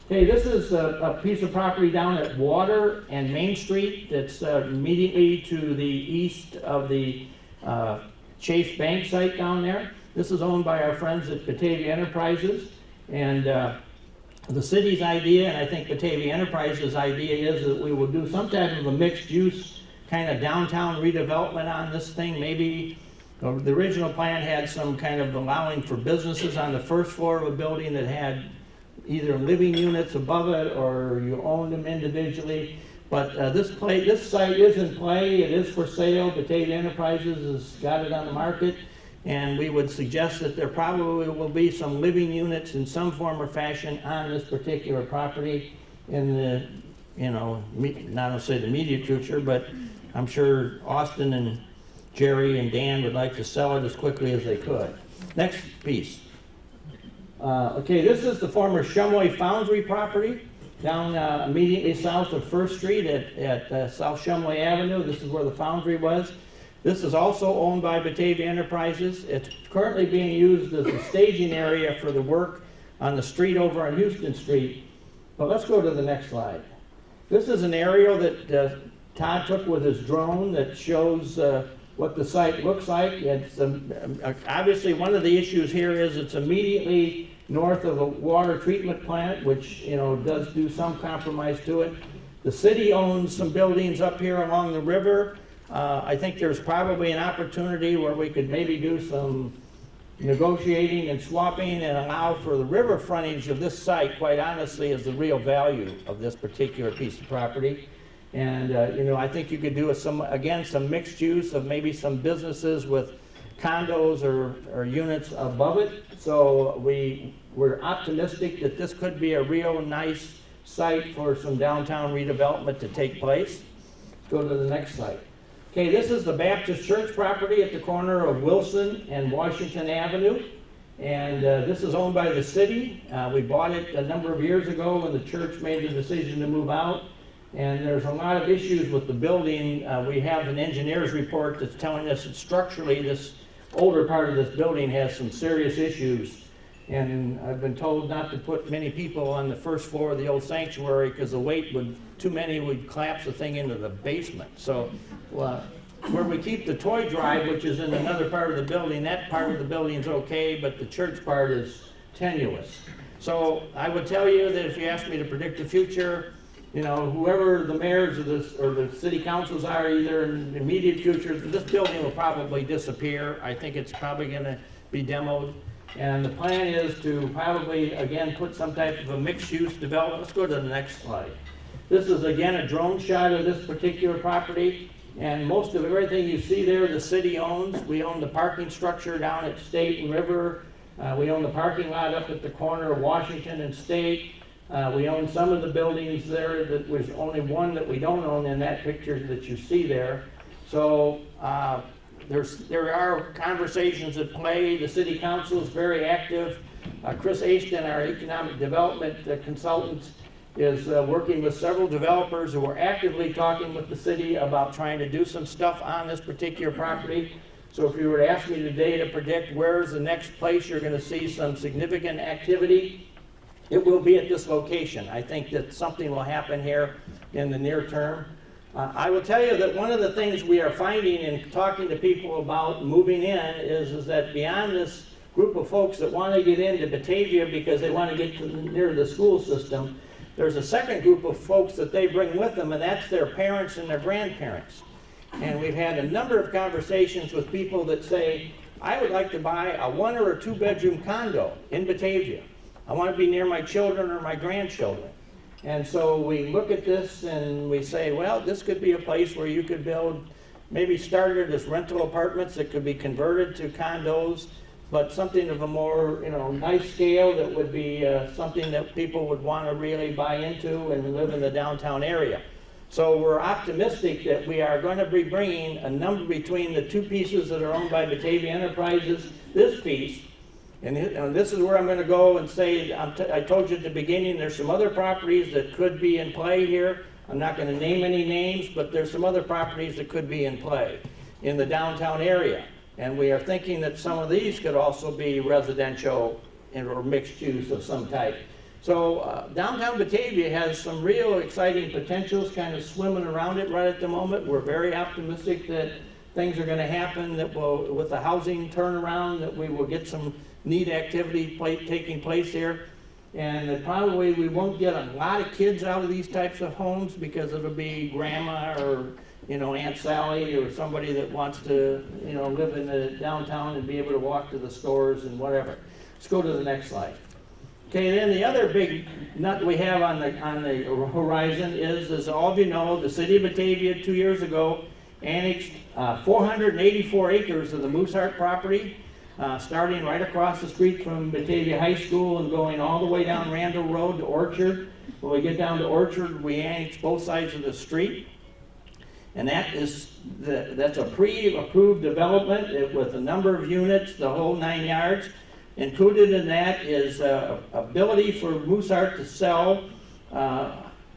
Okay, this is a piece of property down at Water and Main Street that's immediately to the east of the Chase Bank site down there. This is owned by our friends at Batavia Enterprises, and the city's idea, and I think Batavia Enterprises' idea is that we will do some type of a mixed use kind of downtown redevelopment on this thing. Maybe the original plan had some kind of allowing for businesses on the first floor of a building that had either living units above it or you owned them individually. But this site is in play. It is for sale. Batavia Enterprises has got it on the market. And we would suggest that there probably will be some living units in some form or fashion on this particular property in the, not to say the immediate future, but I'm sure Austin and Jerry and Dan would like to sell it as quickly as they could. Next piece. Okay, this is the former Shumway Foundry property down immediately south of First Street at South Shumway Avenue. This is where the foundry was. This is also owned by Batavia Enterprises. It's currently being used as a staging area for the work on the street over on Houston Street. But let's go to the next slide. This is an aerial that Todd took with his drone that shows what the site looks like. It's obviously one of the issues here is it's immediately north of a water treatment plant, which does do some compromise to it. The city owns some buildings up here along the river. I think there's probably an opportunity where we could maybe do some negotiating and swapping and allow for the river frontage of this site, quite honestly, is the real value of this particular piece of property. And, I think you could do some mixed use of maybe some businesses with condos or units above it. So we're optimistic that this could be a real nice site for some downtown redevelopment to take place. Go to the next slide. Okay, this is the Baptist Church property at the corner of Wilson and Washington Avenue. And this is owned by the city. We bought it a number of years ago when the church made the decision to move out. And there's a lot of issues with the building. We have an engineer's report that's telling us that structurally this older part of this building has some serious issues. And I've been told not to put many people on the first floor of the old sanctuary because the weight too many would collapse the thing into the basement. So where we keep the toy drive, which is in another part of the building, that part of the building is okay, but the church part is tenuous. So I would tell you that if you ask me to predict the future, whoever the mayors of this or the city councils are, either in the immediate future, this building will probably disappear. I think it's probably going to be demoed. And the plan is to probably, again, put some type of a mixed-use development. Let's go to the next slide. This is, again, a drone shot of this particular property. And most of everything you see there, the city owns. We own the parking structure down at State and River. We own the parking lot up at the corner of Washington and State. We own some of the buildings there. That was only one that we don't own in that picture that you see there. So there are conversations at play. The city council is very active. Chris Ashton, our economic development consultant, is working with several developers who are actively talking with the city about trying to do some stuff on this particular property. So if you were to ask me today to predict where's the next place you're going to see some significant activity, it will be at this location. I think that something will happen here in the near term. I will tell you that one of the things we are finding in talking to people about moving in is that beyond this group of folks that want to get into Batavia because they want to get near the school system, there's a second group of folks that they bring with them, and that's their parents and their grandparents. And we've had a number of conversations with people that say, I would like to buy a 1 or 2 bedroom condo in Batavia. I want to be near my children or my grandchildren. And so we look at this and we say, well, this could be a place where you could build, maybe started as rental apartments that could be converted to condos, but something of a more, nice scale that would be something that people would want to really buy into and live in the downtown area. So we're optimistic that we are going to be bringing a number between the 2 pieces that are owned by Batavia Enterprises, this piece, and this is where I'm going to go and say, I told you at the beginning, there's some other properties that could be in play here. I'm not going to name any names, but there's some other properties that could be in play in the downtown area. And we are thinking that some of these could also be residential or mixed use of some type. So downtown Batavia has some real exciting potentials kind of swimming around it right at the moment. We're very optimistic that things are going to happen that will, with the housing turnaround, that we will get some neat activity taking place here. And that probably we won't get a lot of kids out of these types of homes because it'll be grandma or, you know, Aunt Sally or somebody that wants to, you know, live in the downtown and be able to walk to the stores and whatever. Let's go to the next slide. Okay, then the other big nut we have on the horizon is, as all of you know, the city of Batavia 2 years ago annexed 484 acres of the Mooseheart property, starting right across the street from Batavia High School and going all the way down Randall Road to Orchard. When we get down to Orchard, we annex both sides of the street. And that's a pre-approved development with a number of units, the whole 9 yards. Included in that is ability for Mooseheart to sell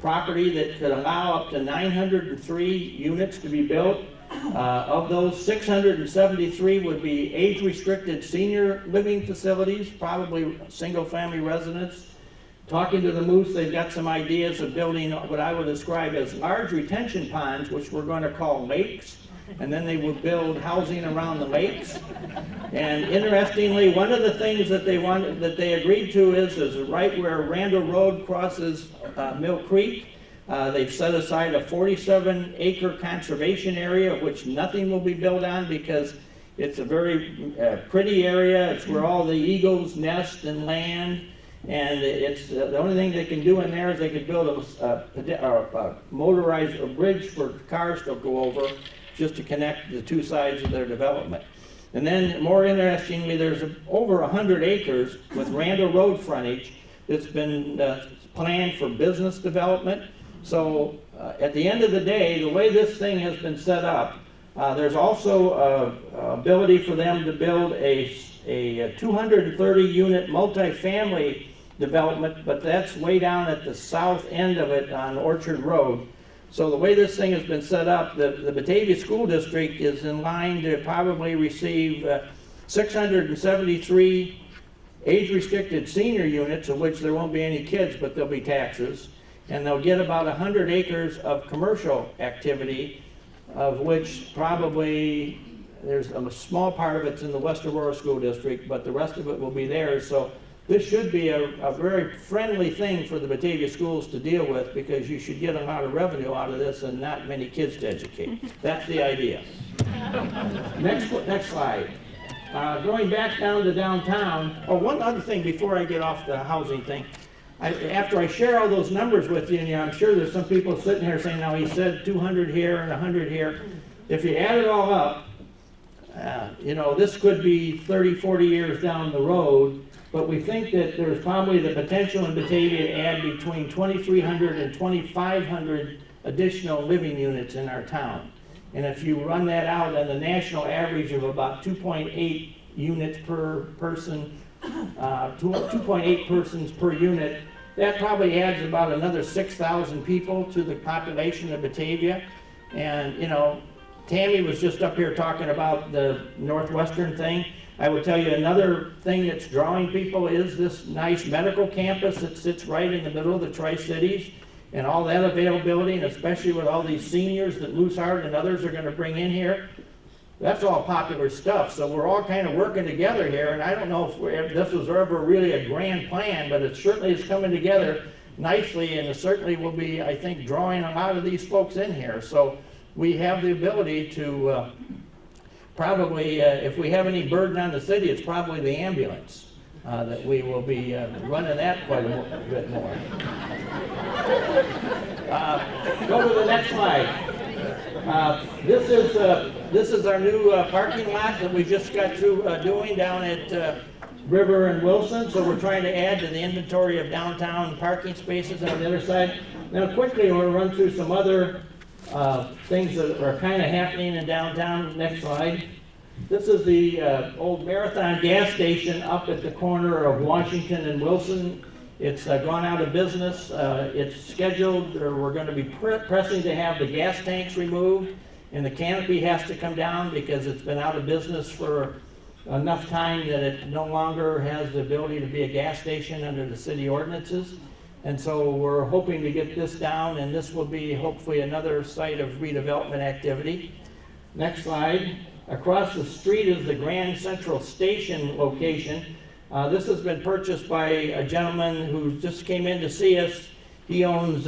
property that could allow up to 903 units to be built. Of those, 673 would be age-restricted senior living facilities, probably single-family residents. Talking to the Moose, they've got some ideas of building what I would describe as large retention ponds, which we're going to call lakes, and then they would build housing around the lakes. And interestingly, one of the things that they agreed to is right where Randall Road crosses Mill Creek. They've set aside a 47-acre conservation area, of which nothing will be built on because it's a very pretty area. It's where all the eagles nest and land. And it's the only thing they can do in there is they could build a motorized bridge for cars to go over just to connect the two sides of their development. And then more interestingly, there's over 100 acres with Randall Road frontage that's been planned for business development. So at the end of the day, the way this thing has been set up, there's also ability for them to build a 230 unit multifamily development, but that's way down at the south end of it on Orchard Road. So the way this thing has been set up, the Batavia School District is in line to probably receive 673 age-restricted senior units, of which there won't be any kids, but there'll be taxes. And they'll get about 100 acres of commercial activity, of which probably there's a small part of it's in the West Aurora School District, but the rest of it will be theirs. So this should be a very friendly thing for the Batavia schools to deal with because you should get a lot of revenue out of this and not many kids to educate. That's the idea. Next slide. Going back down to downtown. Oh, one other thing before I get off the housing thing. After I share all those numbers with you, and I'm sure there's some people sitting here saying, now he said 200 here and 100 here. If you add it all up, you know, this could be 30, 40 years down the road, but we think that there's probably the potential in Batavia to add between 2,300 and 2,500 additional living units in our town. And if you run that out on the national average of about 2.8 units per person, 2.8 persons per unit, that probably adds about another 6,000 people to the population of Batavia. And, you know, Tammy was just up here talking about the Northwestern thing. I will tell you another thing that's drawing people is this nice medical campus that sits right in the middle of the Tri-Cities and all that availability, and especially with all these seniors that Mooseheart and others are going to bring in here. That's all popular stuff, so we're all kind of working together here, and I don't know if this was ever really a grand plan, but it certainly is coming together nicely, and it certainly will be, I think, drawing a lot of these folks in here. So we have the ability to probably, if we have any burden on the city, it's probably the ambulance, that we will be running that quite a bit more. Go to the next slide. This is our new parking lot that we just got through doing down at River and Wilson. So we're trying to add to the inventory of downtown parking spaces on the other side. Now quickly, we'll run through some other things that are kind of happening in downtown. Next slide. This is the old Marathon gas station up at the corner of Washington and Wilson. It's gone out of business. It's scheduled, or we're going to be pressing to have the gas tanks removed, and the canopy has to come down because it's been out of business for enough time that it no longer has the ability to be a gas station under the city ordinances. And so we're hoping to get this down, and this will be hopefully another site of redevelopment activity. Next slide. Across the street is the Grand Central Station location. This has been purchased by a gentleman who just came in to see us. He owns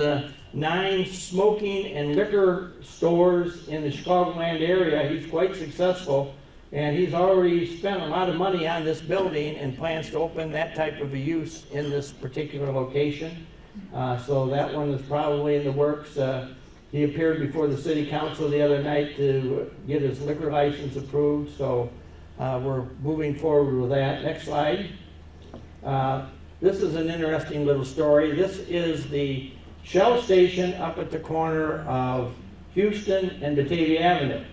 9 smoking and liquor stores in the Chicagoland area. He's quite successful, and he's already spent a lot of money on this building and plans to open that type of a use in this particular location. So that one is probably in the works. He appeared before the city council the other night to get his liquor license approved, so we're moving forward with that. Next slide. This is an interesting little story. This is the Shell station up at the corner of Houston and Batavia Avenue.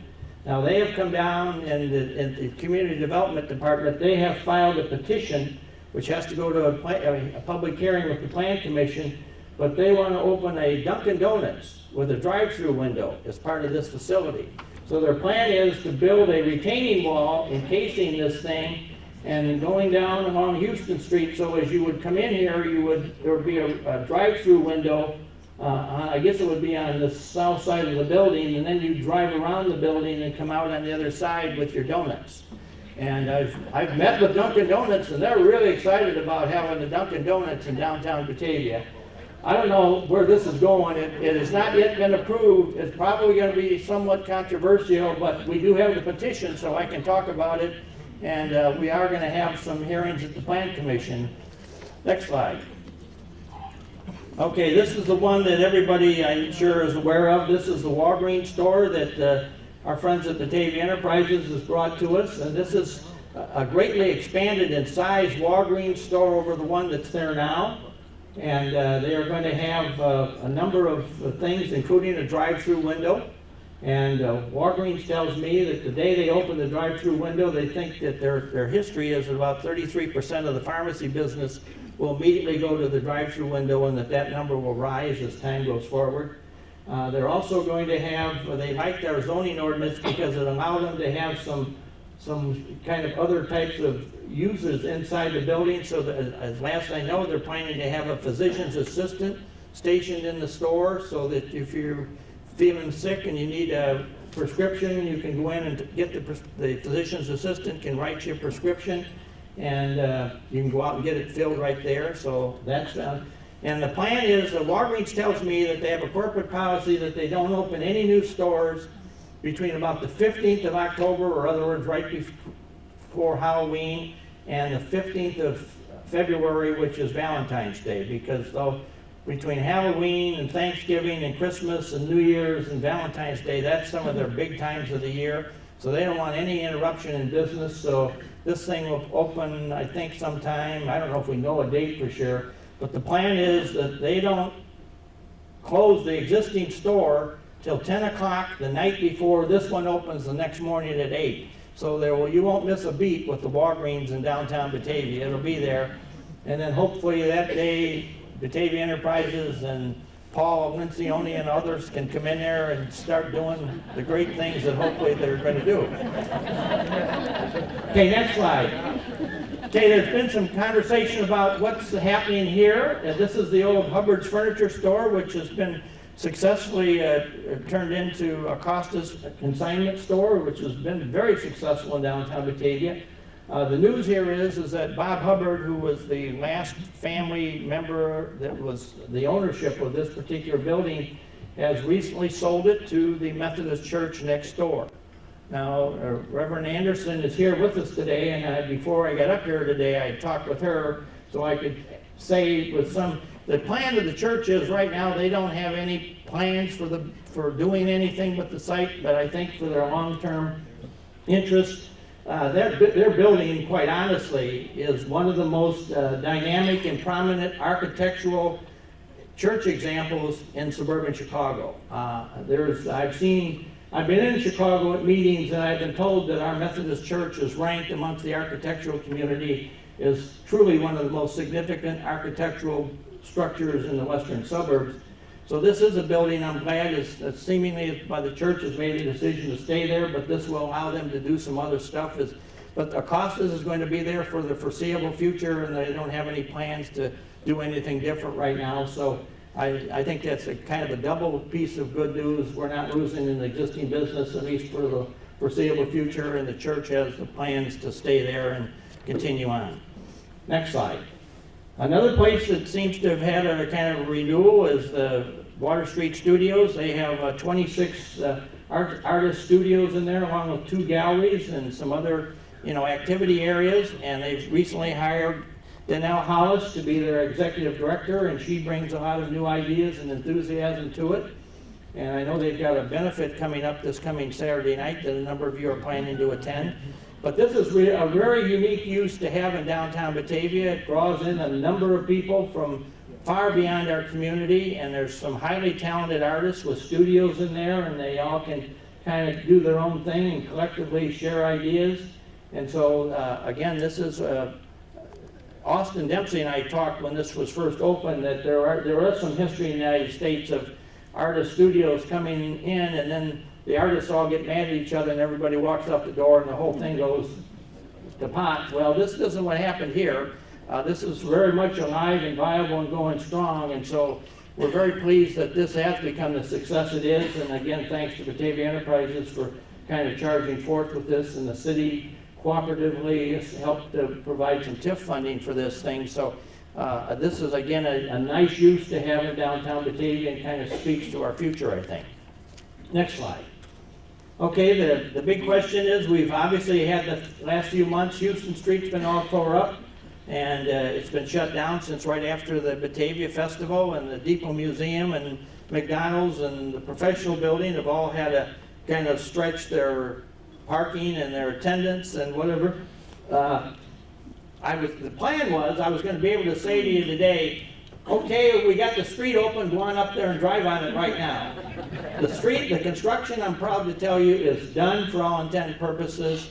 Now they have come down and the Community Development Department, they have filed a petition which has to go to a public hearing with the Plan Commission, but they want to open a Dunkin' Donuts with a drive-through window as part of this facility. So their plan is to build a retaining wall encasing this thing and going down along Houston Street, so as you would come in here, there would be a drive-through window. I guess it would be on the south side of the building, and then you drive around the building and come out on the other side with your donuts. And I've met with Dunkin' Donuts, and they're really excited about having the Dunkin' Donuts in downtown Batavia. I don't know where this is going. It has not yet been approved. It's probably going to be somewhat controversial, but we do have the petition, so I can talk about it. And we are going to have some hearings at the Plan Commission. Next slide. Okay, this is the one that everybody, I'm sure, is aware of. This is the Walgreens store that our friends at Batavia Enterprises has brought to us. And this is a greatly expanded in size Walgreens store over the one that's there now. And they are going to have a number of things, including a drive-through window. And Walgreens tells me that the day they open the drive-through window, they think that their history is about 33% of the pharmacy business will immediately go to the drive-through window, and that number will rise as time goes forward. They're also going to have, they liked our zoning ordinance because it allowed them to have some kind of other types of uses inside the building. So that, as last I know, they're planning to have a physician's assistant stationed in the store, so that if you're feeling sick and you need a prescription, you can go in and get the physician's assistant can write you a prescription, and you can go out and get it filled right there. So that's and the plan is, Walgreens tells me that they have a corporate policy that they don't open any new stores between about the 15th of October, or in other words, right before Halloween, and the 15th of February, which is Valentine's Day, because between Halloween and Thanksgiving and Christmas and New Year's and Valentine's Day, that's some of their big times of the year. So they don't want any interruption in business. So this thing will open, I think, sometime. I don't know if we know a date for sure. But the plan is that they don't close the existing store till 10 o'clock the night before this one opens the next morning at 8. So you won't miss a beat with the Walgreens in downtown Batavia. It'll be there. And then hopefully that day, Batavia Enterprises and Paul Lencioni and others can come in there and start doing the great things that hopefully they're going to do. Okay, next slide. Okay, there's been some conversation about what's happening here. This is the old Hubbard's Furniture Store, which has been successfully turned into a Costa's consignment store, which has been very successful in downtown Batavia. The news here is that Bob Hubbard, who was the last family member that was the ownership of this particular building, has recently sold it to the Methodist Church next door. Now, Reverend Anderson is here with us today, and before I got up here today, I talked with her so I could say the plan of the church is right now they don't have any plans for doing anything with the site, but I think for their long-term interest, their building, quite honestly, is one of the most dynamic and prominent architectural church examples in suburban Chicago. I've been in Chicago at meetings, and I've been told that our Methodist Church is ranked amongst the architectural community as truly one of the most significant architectural structures in the western suburbs. So this is a building I'm glad is seemingly by the church has made a decision to stay there, but this will allow them to do some other stuff. But Acosta's is going to be there for the foreseeable future, and they don't have any plans to do anything different right now. So I think that's a kind of a double piece of good news. We're not losing an existing business, at least for the foreseeable future, and the church has the plans to stay there and continue on. Next slide. Another place that seems to have had a kind of renewal is the Water Street Studios. They have 26 artist studios in there, along with 2 galleries and some other, activity areas. And they've recently hired Danelle Hollis to be their executive director, and she brings a lot of new ideas and enthusiasm to it. And I know they've got a benefit coming up this coming Saturday night that a number of you are planning to attend. But this is a very unique use to have in downtown Batavia. It draws in a number of people from far beyond our community, and there's some highly talented artists with studios in there, and they all can kind of do their own thing and collectively share ideas. And so, again, this is Austin Dempsey and I talked when this was first opened that there is some history in the United States of artist studios coming in, and then the artists all get mad at each other and everybody walks out the door and the whole thing goes to pot. Well, this isn't what happened here. This is very much alive and viable and going strong, and so we're very pleased that this has become the success it is. And again, thanks to Batavia Enterprises for kind of charging forth with this, and the city cooperatively has helped to provide some TIF funding for this thing. So this is again a nice use to have in downtown Batavia, and kind of speaks to our future, I think. Next slide. Okay, the big question is, we've obviously had the last few months, Houston Street's been all tore up, and it's been shut down since right after the Batavia Festival, and the Depot Museum and McDonald's and the professional building have all had to kind of stretch their parking and their attendance and whatever. The plan was I was going to be able to say to you today, okay, we got the street open, go on up there and drive on it right now. The construction, I'm proud to tell you, is done for all intent and purposes.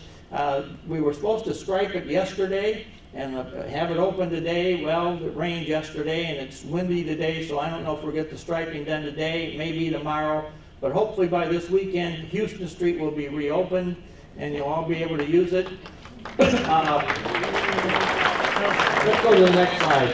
We were supposed to stripe it yesterday and have it open today. Well, it rained yesterday and it's windy today, so I don't know if we'll get the striping done today, maybe tomorrow. But hopefully by this weekend, Houston Street will be reopened and you'll all be able to use it. Let's go to the next slide.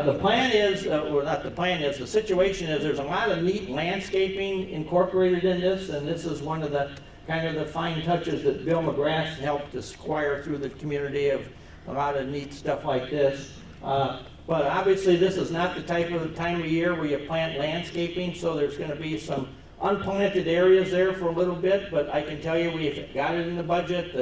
The plan is, the situation is there's a lot of neat landscaping incorporated in this, and this is one of the kind of the fine touches that Bill McGrath helped acquire through the community, of a lot of neat stuff like this. But obviously this is not the time of year where you plant landscaping, so there's going to be some unplanted areas there for a little bit, but I can tell you we've got it in the budget.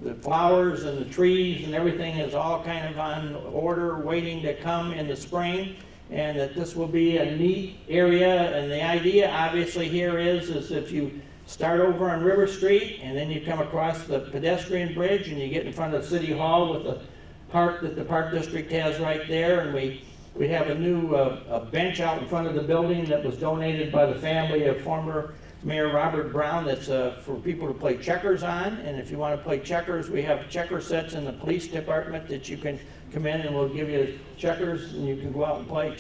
The flowers and the trees and everything is all kind of on order, waiting to come in the spring, and that this will be a neat area. And the idea obviously here is if you start over on River Street and then you come across the pedestrian bridge and you get in front of City Hall with the park that the Park District has right there, and we have a new bench out in front of the building that was donated by the family of former Mayor Robert Brown, that's for people to play checkers on. And if you want to play checkers, we have checker sets in the police department that you can come in and we'll give you checkers and you can go out and play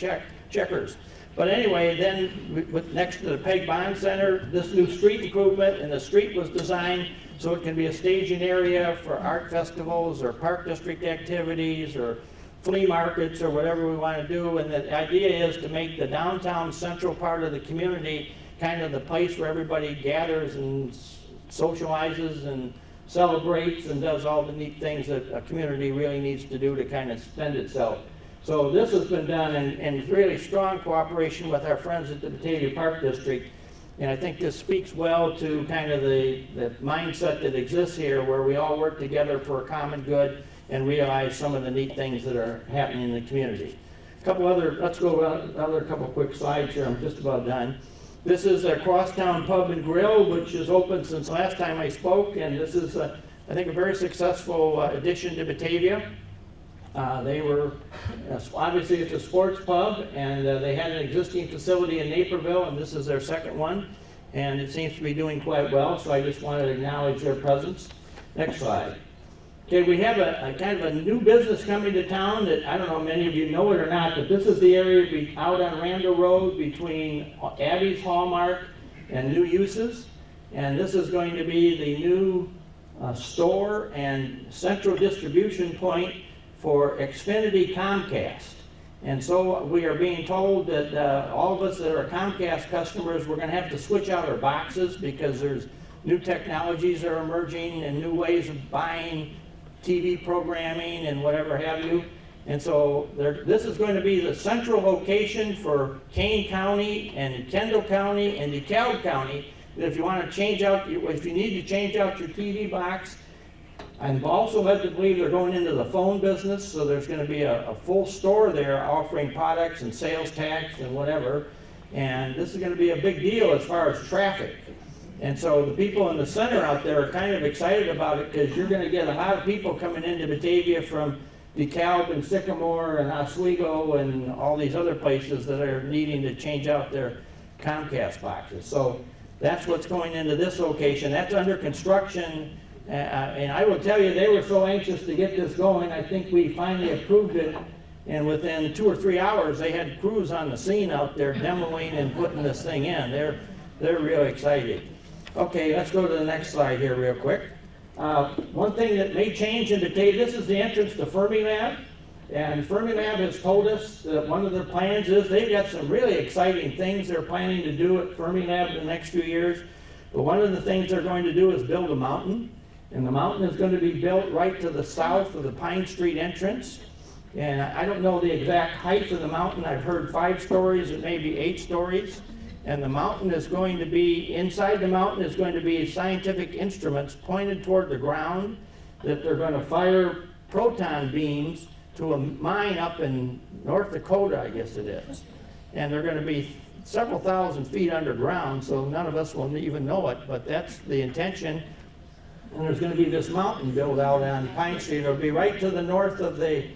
checkers. But anyway, then next to the Peg Bond Center, this new street improvement, and the street was designed so it can be a staging area for art festivals or Park District activities or flea markets or whatever we want to do. And the idea is to make the downtown central part of the community kind of the place where everybody gathers and socializes and celebrates and does all the neat things that a community really needs to do to kind of spend itself. So this has been done in really strong cooperation with our friends at the Batavia Park District. And I think this speaks well to kind of the mindset that exists here, where we all work together for a common good and realize some of the neat things that are happening in the community. Let's go another couple quick slides here. I'm just about done. This is a Crosstown Pub and Grill, which is open since last time I spoke, and this is, I think, a very successful addition to Batavia. They were, obviously it's a sports pub, and they had an existing facility in Naperville, and this is their second one, and it seems to be doing quite well, so I just wanted to acknowledge their presence. Next slide. Okay, we have a kind of a new business coming to town that I don't know if many of you know it or not, but this is the area out on Randall Road between Abby's Hallmark and New Uses. And this is going to be the new store and central distribution point for Xfinity Comcast. And so we are being told that all of us that are Comcast customers, we're going to have to switch out our boxes because there's new technologies are emerging and new ways of buying TV programming and whatever have you. And so this is going to be the central location for Kane County and Kendall County and DeKalb County. If you want to change out, if you need to change out your TV box, I'm also led to believe they're going into the phone business, so there's going to be a full store there offering products and sales tax and whatever. And this is going to be a big deal as far as traffic. And so the people in the center out there are kind of excited about it because you're going to get a lot of people coming into Batavia from DeKalb and Sycamore and Oswego and all these other places that are needing to change out their Comcast boxes. So that's what's going into this location. That's under construction. And I will tell you, they were so anxious to get this going. I think we finally approved it. And within 2 or 3 hours, they had crews on the scene out there demoing and putting this thing in. They're really excited. Okay, let's go to the next slide here real quick. One thing that may change in Batavia, this is the entrance to Fermilab. And Fermilab has told us that one of their plans is they've got some really exciting things they're planning to do at Fermilab in the next few years. But one of the things they're going to do is build a mountain. And the mountain is going to be built right to the south of the Pine Street entrance. And I don't know the exact height of the mountain. I've heard 5 stories, it may be 8 stories. And the mountain is going to be, inside the mountain is going to be scientific instruments pointed toward the ground that they're going to fire proton beams to a mine up in North Dakota, I guess it is. And they're going to be several thousand feet underground, so none of us will even know it, but that's the intention. And there's going to be this mountain built out on Pine Street. It'll be right to the north of the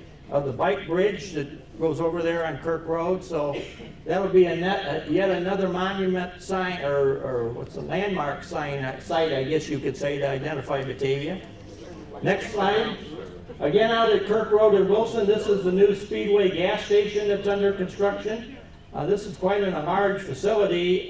bike bridge that goes over there on Kirk Road. So that'll be yet another monument sign, or what's a landmark site, I guess you could say, to identify Batavia. Next slide. Again, out at Kirk Road in Wilson, this is the new Speedway gas station that's under construction. This is quite a large facility.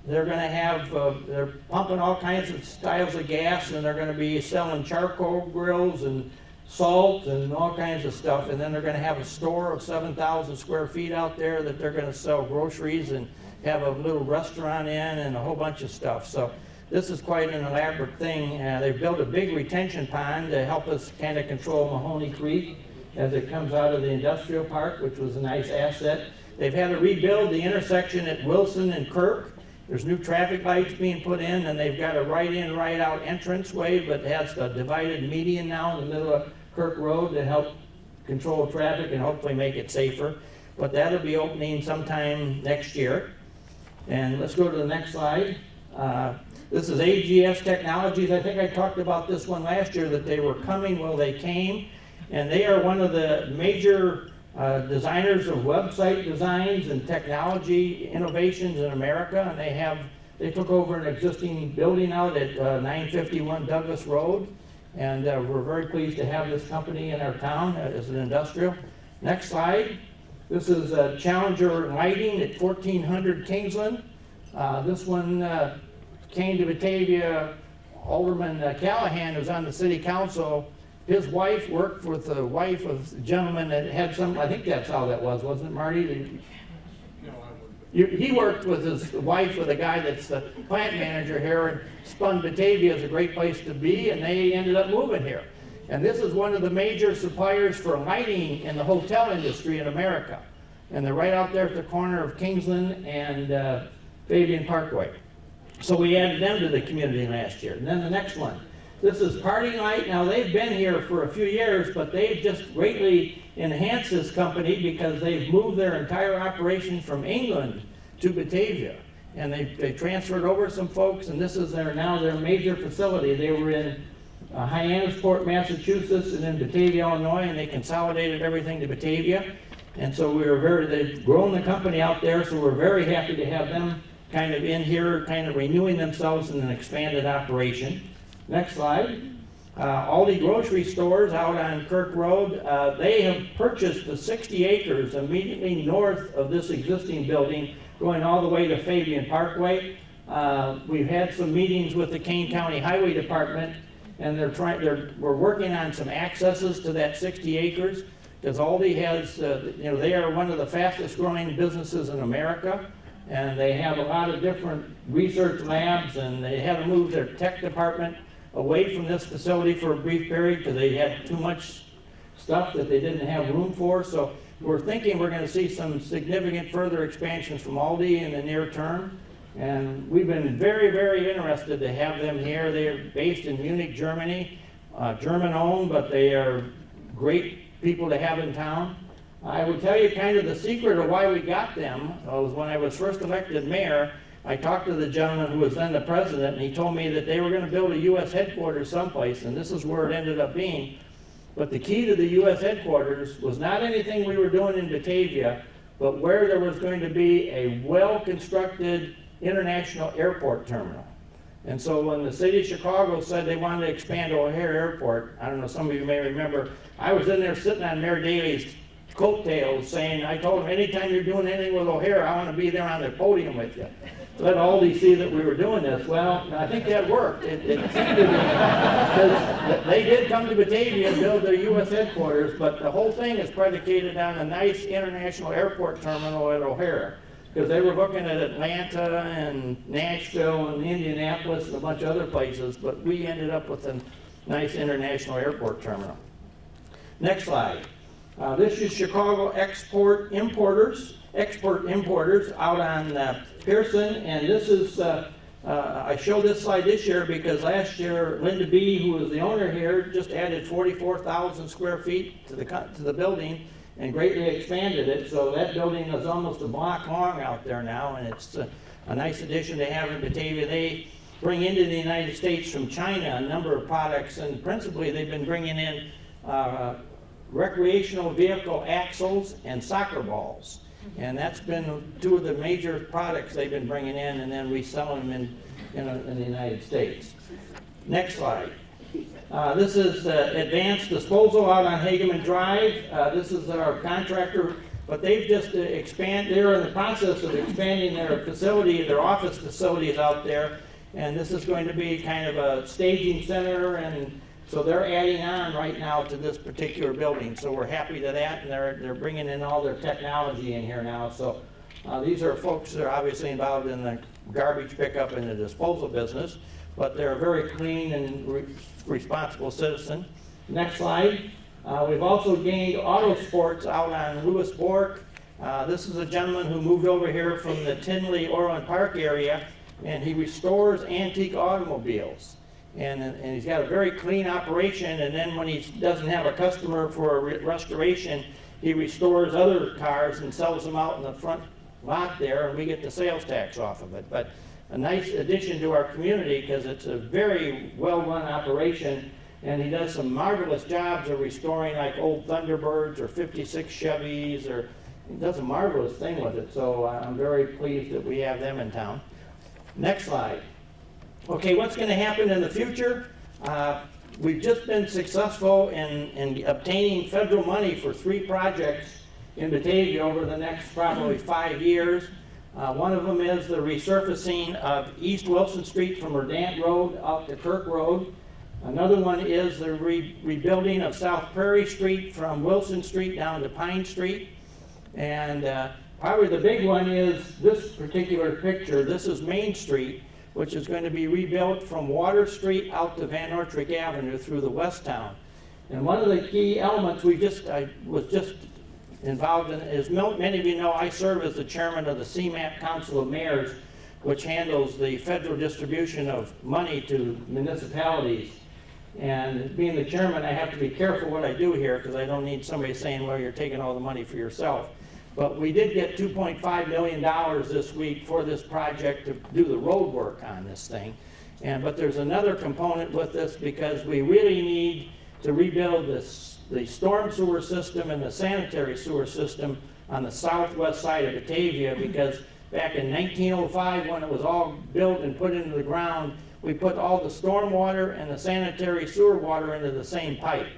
They're going to have, they're pumping all kinds of styles of gas, and they're going to be selling charcoal grills and salt and all kinds of stuff. And then they're going to have a store of 7,000 square feet out there that they're going to sell groceries and have a little restaurant in and a whole bunch of stuff. So this is quite an elaborate thing. They've built a big retention pond to help us kind of control Mahoney Creek as it comes out of the industrial park, which was a nice asset. They've had to rebuild the intersection at Wilson and Kirk. There's new traffic lights being put in, and they've got a right-in, right-out entranceway, but it has a divided median now in the middle of Kirk Road to help control traffic and hopefully make it safer. But that'll be opening sometime next year. And let's go to the next slide. This is AGS Technologies. I think I talked about this one last year, that they were coming. Well, they came, and they are one of the major designers of website designs and technology innovations in America, and they took over an existing building out at 951 Douglas Road, and we're very pleased to have this company in our town as an industrial. Next slide. This is Challenger Lighting at 1400 Kingsland. This one came to Batavia. Alderman Callahan, who's on the city council, his wife worked with the wife of the gentleman that had some, I think that's how that was, wasn't it, Marty? He worked with his wife, with a guy that's the plant manager here, and spun Batavia as a great place to be, and they ended up moving here. And this is one of the major suppliers for lighting in the hotel industry in America. And they're right out there at the corner of Kingsland and Fabian Parkway. So we added them to the community last year. And then the next one. This is Parting Light. Now, they've been here for a few years, but they've just greatly enhanced this company because they've moved their entire operation from England to Batavia. And they transferred over some folks, and this is now their major facility. They were in Hyannisport, Massachusetts, and in Batavia, Illinois, and they consolidated everything to Batavia. And so they've grown the company out there, so we're very happy to have them kind of in here, kind of renewing themselves in an expanded operation. Next slide. Aldi grocery stores out on Kirk Road, they have purchased the 60 acres immediately north of this existing building, going all the way to Fabian Parkway. We've had some meetings with the Kane County Highway Department, and we're working on some accesses to that 60 acres, because Aldi has, they are one of the fastest growing businesses in America, and they have a lot of different research labs, and they had to move their tech department away from this facility for a brief period because they had too much stuff that they didn't have room for. So we're thinking we're going to see some significant further expansions from Aldi in the near term. And we've been very, very interested to have them here. They're based in Munich, Germany, German-owned, but they are great people to have in town. I will tell you kind of the secret of why we got them was when I was first elected mayor, I talked to the gentleman who was then the president, and he told me that they were going to build a U.S. headquarters someplace, and this is where it ended up being. But the key to the U.S. headquarters was not anything we were doing in Batavia, but where there was going to be a well-constructed international airport terminal. And so when the city of Chicago said they wanted to expand O'Hare Airport, I don't know, some of you may remember, I was in there sitting on Mayor Daley's coattails saying, I told him, anytime you're doing anything with O'Hare, I want to be there on the podium with you. Let Aldi see that we were doing this. Well, I think that worked. It seemed to be, because they did come to Batavia and build their U.S. headquarters, but the whole thing is predicated on a nice international airport terminal at O'Hare. Because they were looking at Atlanta and Nashville and Indianapolis and a bunch of other places, but we ended up with a nice international airport terminal. Next slide. This is Chicago export importers out on Pearson, and this is, I show this slide this year because last year Linda B., who was the owner here, just added 44,000 square feet to the building and greatly expanded it, so that building is almost a block long out there now, and it's a nice addition to have in Batavia. They bring into the United States from China a number of products, and principally they've been bringing in recreational vehicle axles and soccer balls. And that's been two of the major products they've been bringing in, and then we sell them in the United States. Next slide. This is Advanced Disposal out on Hageman Drive. This is our contractor, but they've just they're in the process of expanding their facility, their office facilities out there, and this is going to be kind of a staging center, and so they're adding on right now to this particular building. So we're happy to that, and they're bringing in all their technology in here now. So these are folks that are obviously involved in the garbage pickup and the disposal business, but they're a very clean and responsible citizen. Next slide. We've also gained auto sports out on Lewis Bork. This is a gentleman who moved over here from the Tinley Orland Park area, and he restores antique automobiles. And he's got a very clean operation, and then when he doesn't have a customer for a restoration, he restores other cars and sells them out in the front lot there, and we get the sales tax off of it. But a nice addition to our community because it's a very well-run operation, and he does some marvelous jobs of restoring like old Thunderbirds or 56 Chevys, or he does a marvelous thing with it. So I'm very pleased that we have them in town. Next slide. Okay, what's going to happen in the future? We've just been successful in obtaining federal money for 3 projects in Batavia over the next probably 5 years. One of them is the resurfacing of East Wilson Street from Verdant Road out to Kirk Road. Another one is the rebuilding of South Prairie Street from Wilson Street down to Pine Street. And probably the big one is this particular picture. This is Main Street, which is going to be rebuilt from Water Street out to Van Noordtrecht Avenue through the West Town. And one of the key elements I was just involved in, as many of you know, I serve as the chairman of the CMAP Council of Mayors, which handles the federal distribution of money to municipalities. And being the chairman, I have to be careful what I do here because I don't need somebody saying, well, you're taking all the money for yourself. But we did get $2.5 million this week for this project to do the road work on this thing. But there's another component with this because we really need to rebuild the storm sewer system and the sanitary sewer system on the southwest side of Batavia, because back in 1905, when it was all built and put into the ground, we put all the storm water and the sanitary sewer water into the same pipe.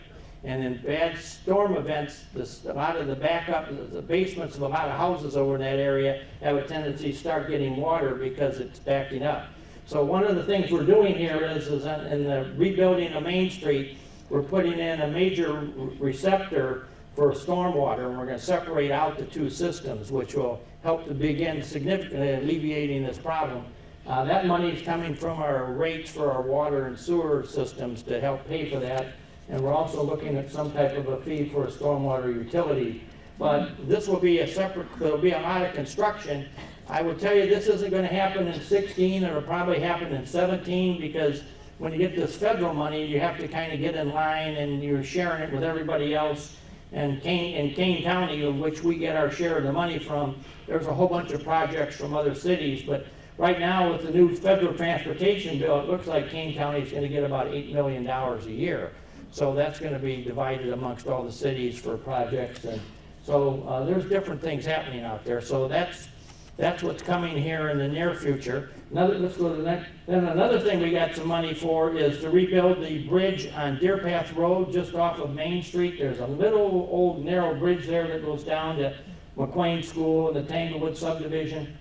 And in bad storm events, a lot of the backup, the basements of a lot of houses over in that area have a tendency to start getting water because it's backing up. So one of the things we're doing here is in the rebuilding of Main Street, we're putting in a major receptor for stormwater, and we're going to separate out the 2 systems, which will help to begin significantly alleviating this problem. That money is coming from our rates for our water and sewer systems to help pay for that. And we're also looking at some type of a fee for a stormwater utility. But this will be a separate, there'll be a lot of construction. I will tell you, this isn't gonna happen in 16, it'll probably happen in 17, because when you get this federal money, you have to kind of get in line and you're sharing it with everybody else. And Kane County, of which we get our share of the money from, there's a whole bunch of projects from other cities, but right now with the new federal transportation bill, it looks like Kane County is gonna get about $8 million a year. So that's gonna be divided amongst all the cities for projects, and so there's different things happening out there. So that's what's coming here in the near future. Let's go to the next. Then another thing we got some money for is to rebuild the bridge on Deer Path Road just off of Main Street. There's a little old narrow bridge there that goes down to McQueen School and the Tanglewood subdivision.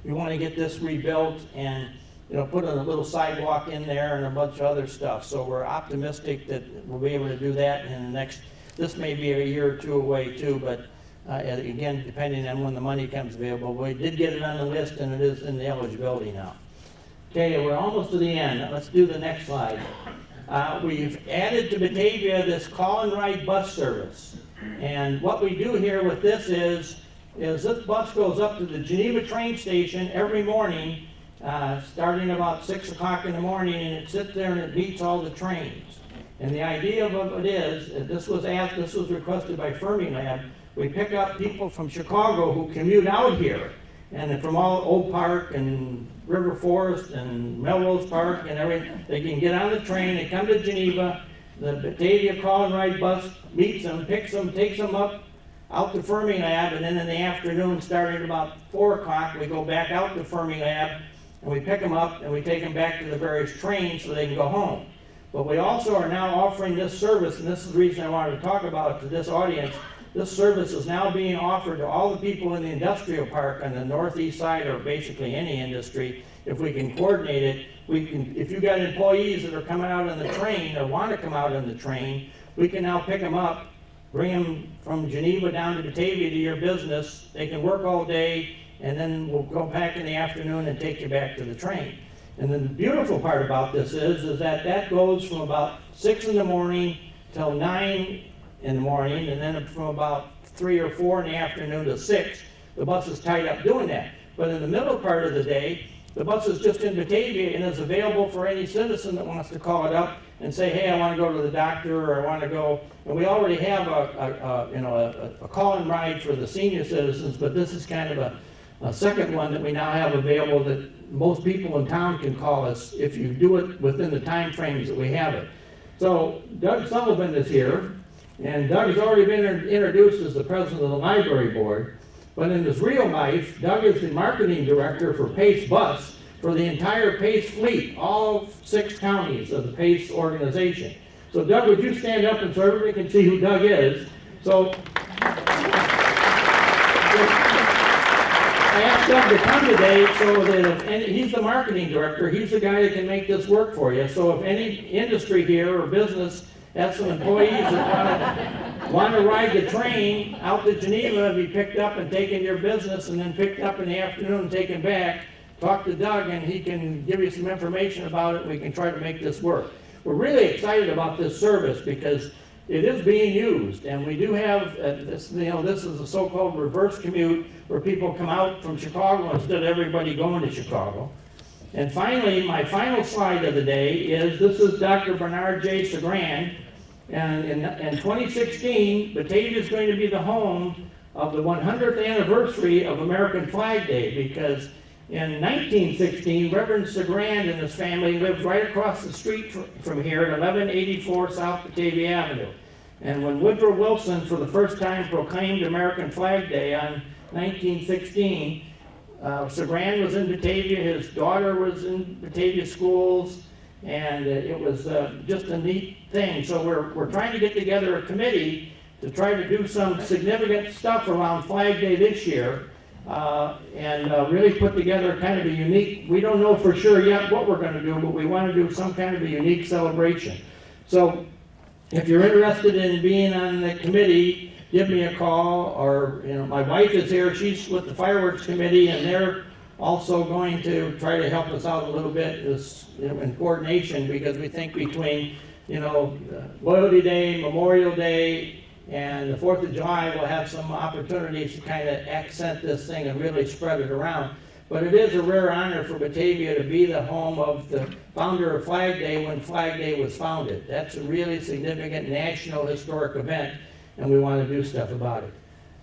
We want to get this rebuilt and put a little sidewalk in there and a bunch of other stuff. So we're optimistic that we'll be able to do that in the next. This may be a year or two away too, but again, depending on when the money comes available. We did get it on the list and it is in the eligibility now. Okay, we're almost to the end. Let's do the next slide. We've added to Batavia this call and ride bus service. And what we do here with this is this bus goes up to the Geneva train station every morning, starting about 6 o'clock in the morning, and it sits there and it beats all the trains. And the idea of it is, this was requested by Fermilab. We pick up people from Chicago who commute out here, and from all Oak Park and River Forest and Melrose Park and everything. They can get on the train, they come to Geneva, the Batavia call and ride bus meets them, picks them, takes them up out to Fermilab, and then in the afternoon, starting about 4 o'clock, we go back out to Fermilab, and we pick them up and we take them back to the various trains so they can go home. But we also are now offering this service, and this is the reason I wanted to talk about it to this audience. This service is now being offered to all the people in the industrial park on the northeast side, or basically any industry. If we can coordinate it, if you got employees that are coming out on the train or want to come out on the train, we can now pick them up, bring them from Geneva down to Batavia to your business. They can work all day, and then we'll go back in the afternoon and take you back to the train. And then the beautiful part about this is that goes from about 6 in the morning till 9 in the morning, and then from about 3 or 4 in the afternoon to 6, the bus is tied up doing that. But in the middle part of the day, the bus is just in Batavia and is available for any citizen that wants to call it up and say, hey, I want to go to the doctor, or I want to go. And we already have a call and ride for the senior citizens, but this is kind of a second one that we now have available that most people in town can call us if you do it within the time frames that we have it. So Doug Sullivan is here. And Doug has already been introduced as the president of the library board, but in his real life, Doug is the marketing director for Pace Bus for the entire Pace fleet, all 6 counties of the Pace organization. So Doug, would you stand up and so everybody can see who Doug is? So I asked Doug to come today so that he's the marketing director, he's the guy that can make this work for you. So if any industry here or business has some employees that want to ride the train out to Geneva, be picked up and taken to your business, and then picked up in the afternoon and taken back, talk to Doug and he can give you some information about it. We can try to make this work. We're really excited about this service because it is being used, and we do have this. This is a so-called reverse commute where people come out from Chicago instead of everybody going to Chicago. And finally, my final slide of the day is this is Dr. Bernard J. Sagrand. And in 2016, Batavia is going to be the home of the 100th anniversary of American Flag Day, because in 1916, Reverend Sagrand and his family lived right across the street from here at 1184 South Batavia Avenue. And when Woodrow Wilson, for the first time, proclaimed American Flag Day on 1916, Sagrand was in Batavia, his daughter was in Batavia schools, and it was just a neat thing. So we're trying to get together a committee to try to do some significant stuff around Flag Day this year, and really put together kind of a unique, we don't know for sure yet what we're going to do, but we want to do some kind of a unique celebration. So if you're interested in being on the committee, give me a call, or my wife is here, she's with the fireworks committee, and they're also going to try to help us out a little bit in coordination, because we think between, Loyalty Day, Memorial Day, and the 4th of July, we'll have some opportunities to kind of accent this thing and really spread it around. But it is a rare honor for Batavia to be the home of the founder of Flag Day when Flag Day was founded. That's a really significant national historic event, and we want to do stuff about it.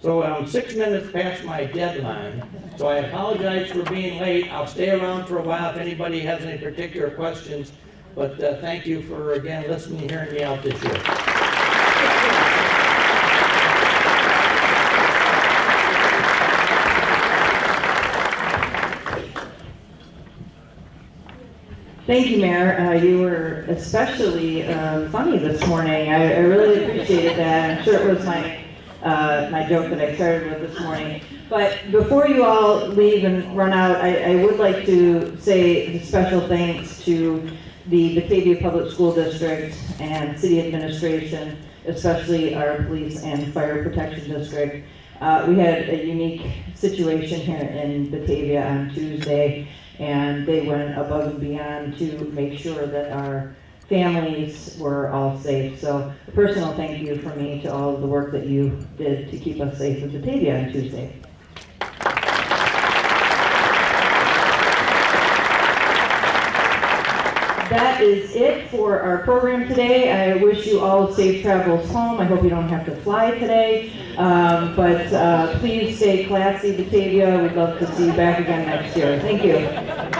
So I'm 6 minutes past my deadline, so I apologize for being late. I'll stay around for a while if anybody has any particular questions, but thank you for, again, listening and hearing me out this year. Thank you, Mayor. You were especially funny this morning. I really appreciated that. I'm sure it was my joke that I started with this morning. But before you all leave and run out, I would like to say special thanks to the Batavia Public School District and City Administration, especially our Police and Fire Protection District. We had a unique situation here in Batavia on Tuesday, and they went above and beyond to make sure that our families were all safe. So a personal thank you from me to all of the work that you did to keep us safe in Batavia on Tuesday. That is it for our program today. I wish you all safe travels home. I hope you don't have to fly today. But please stay classy, Batavia. We'd love to see you back again next year. Thank you.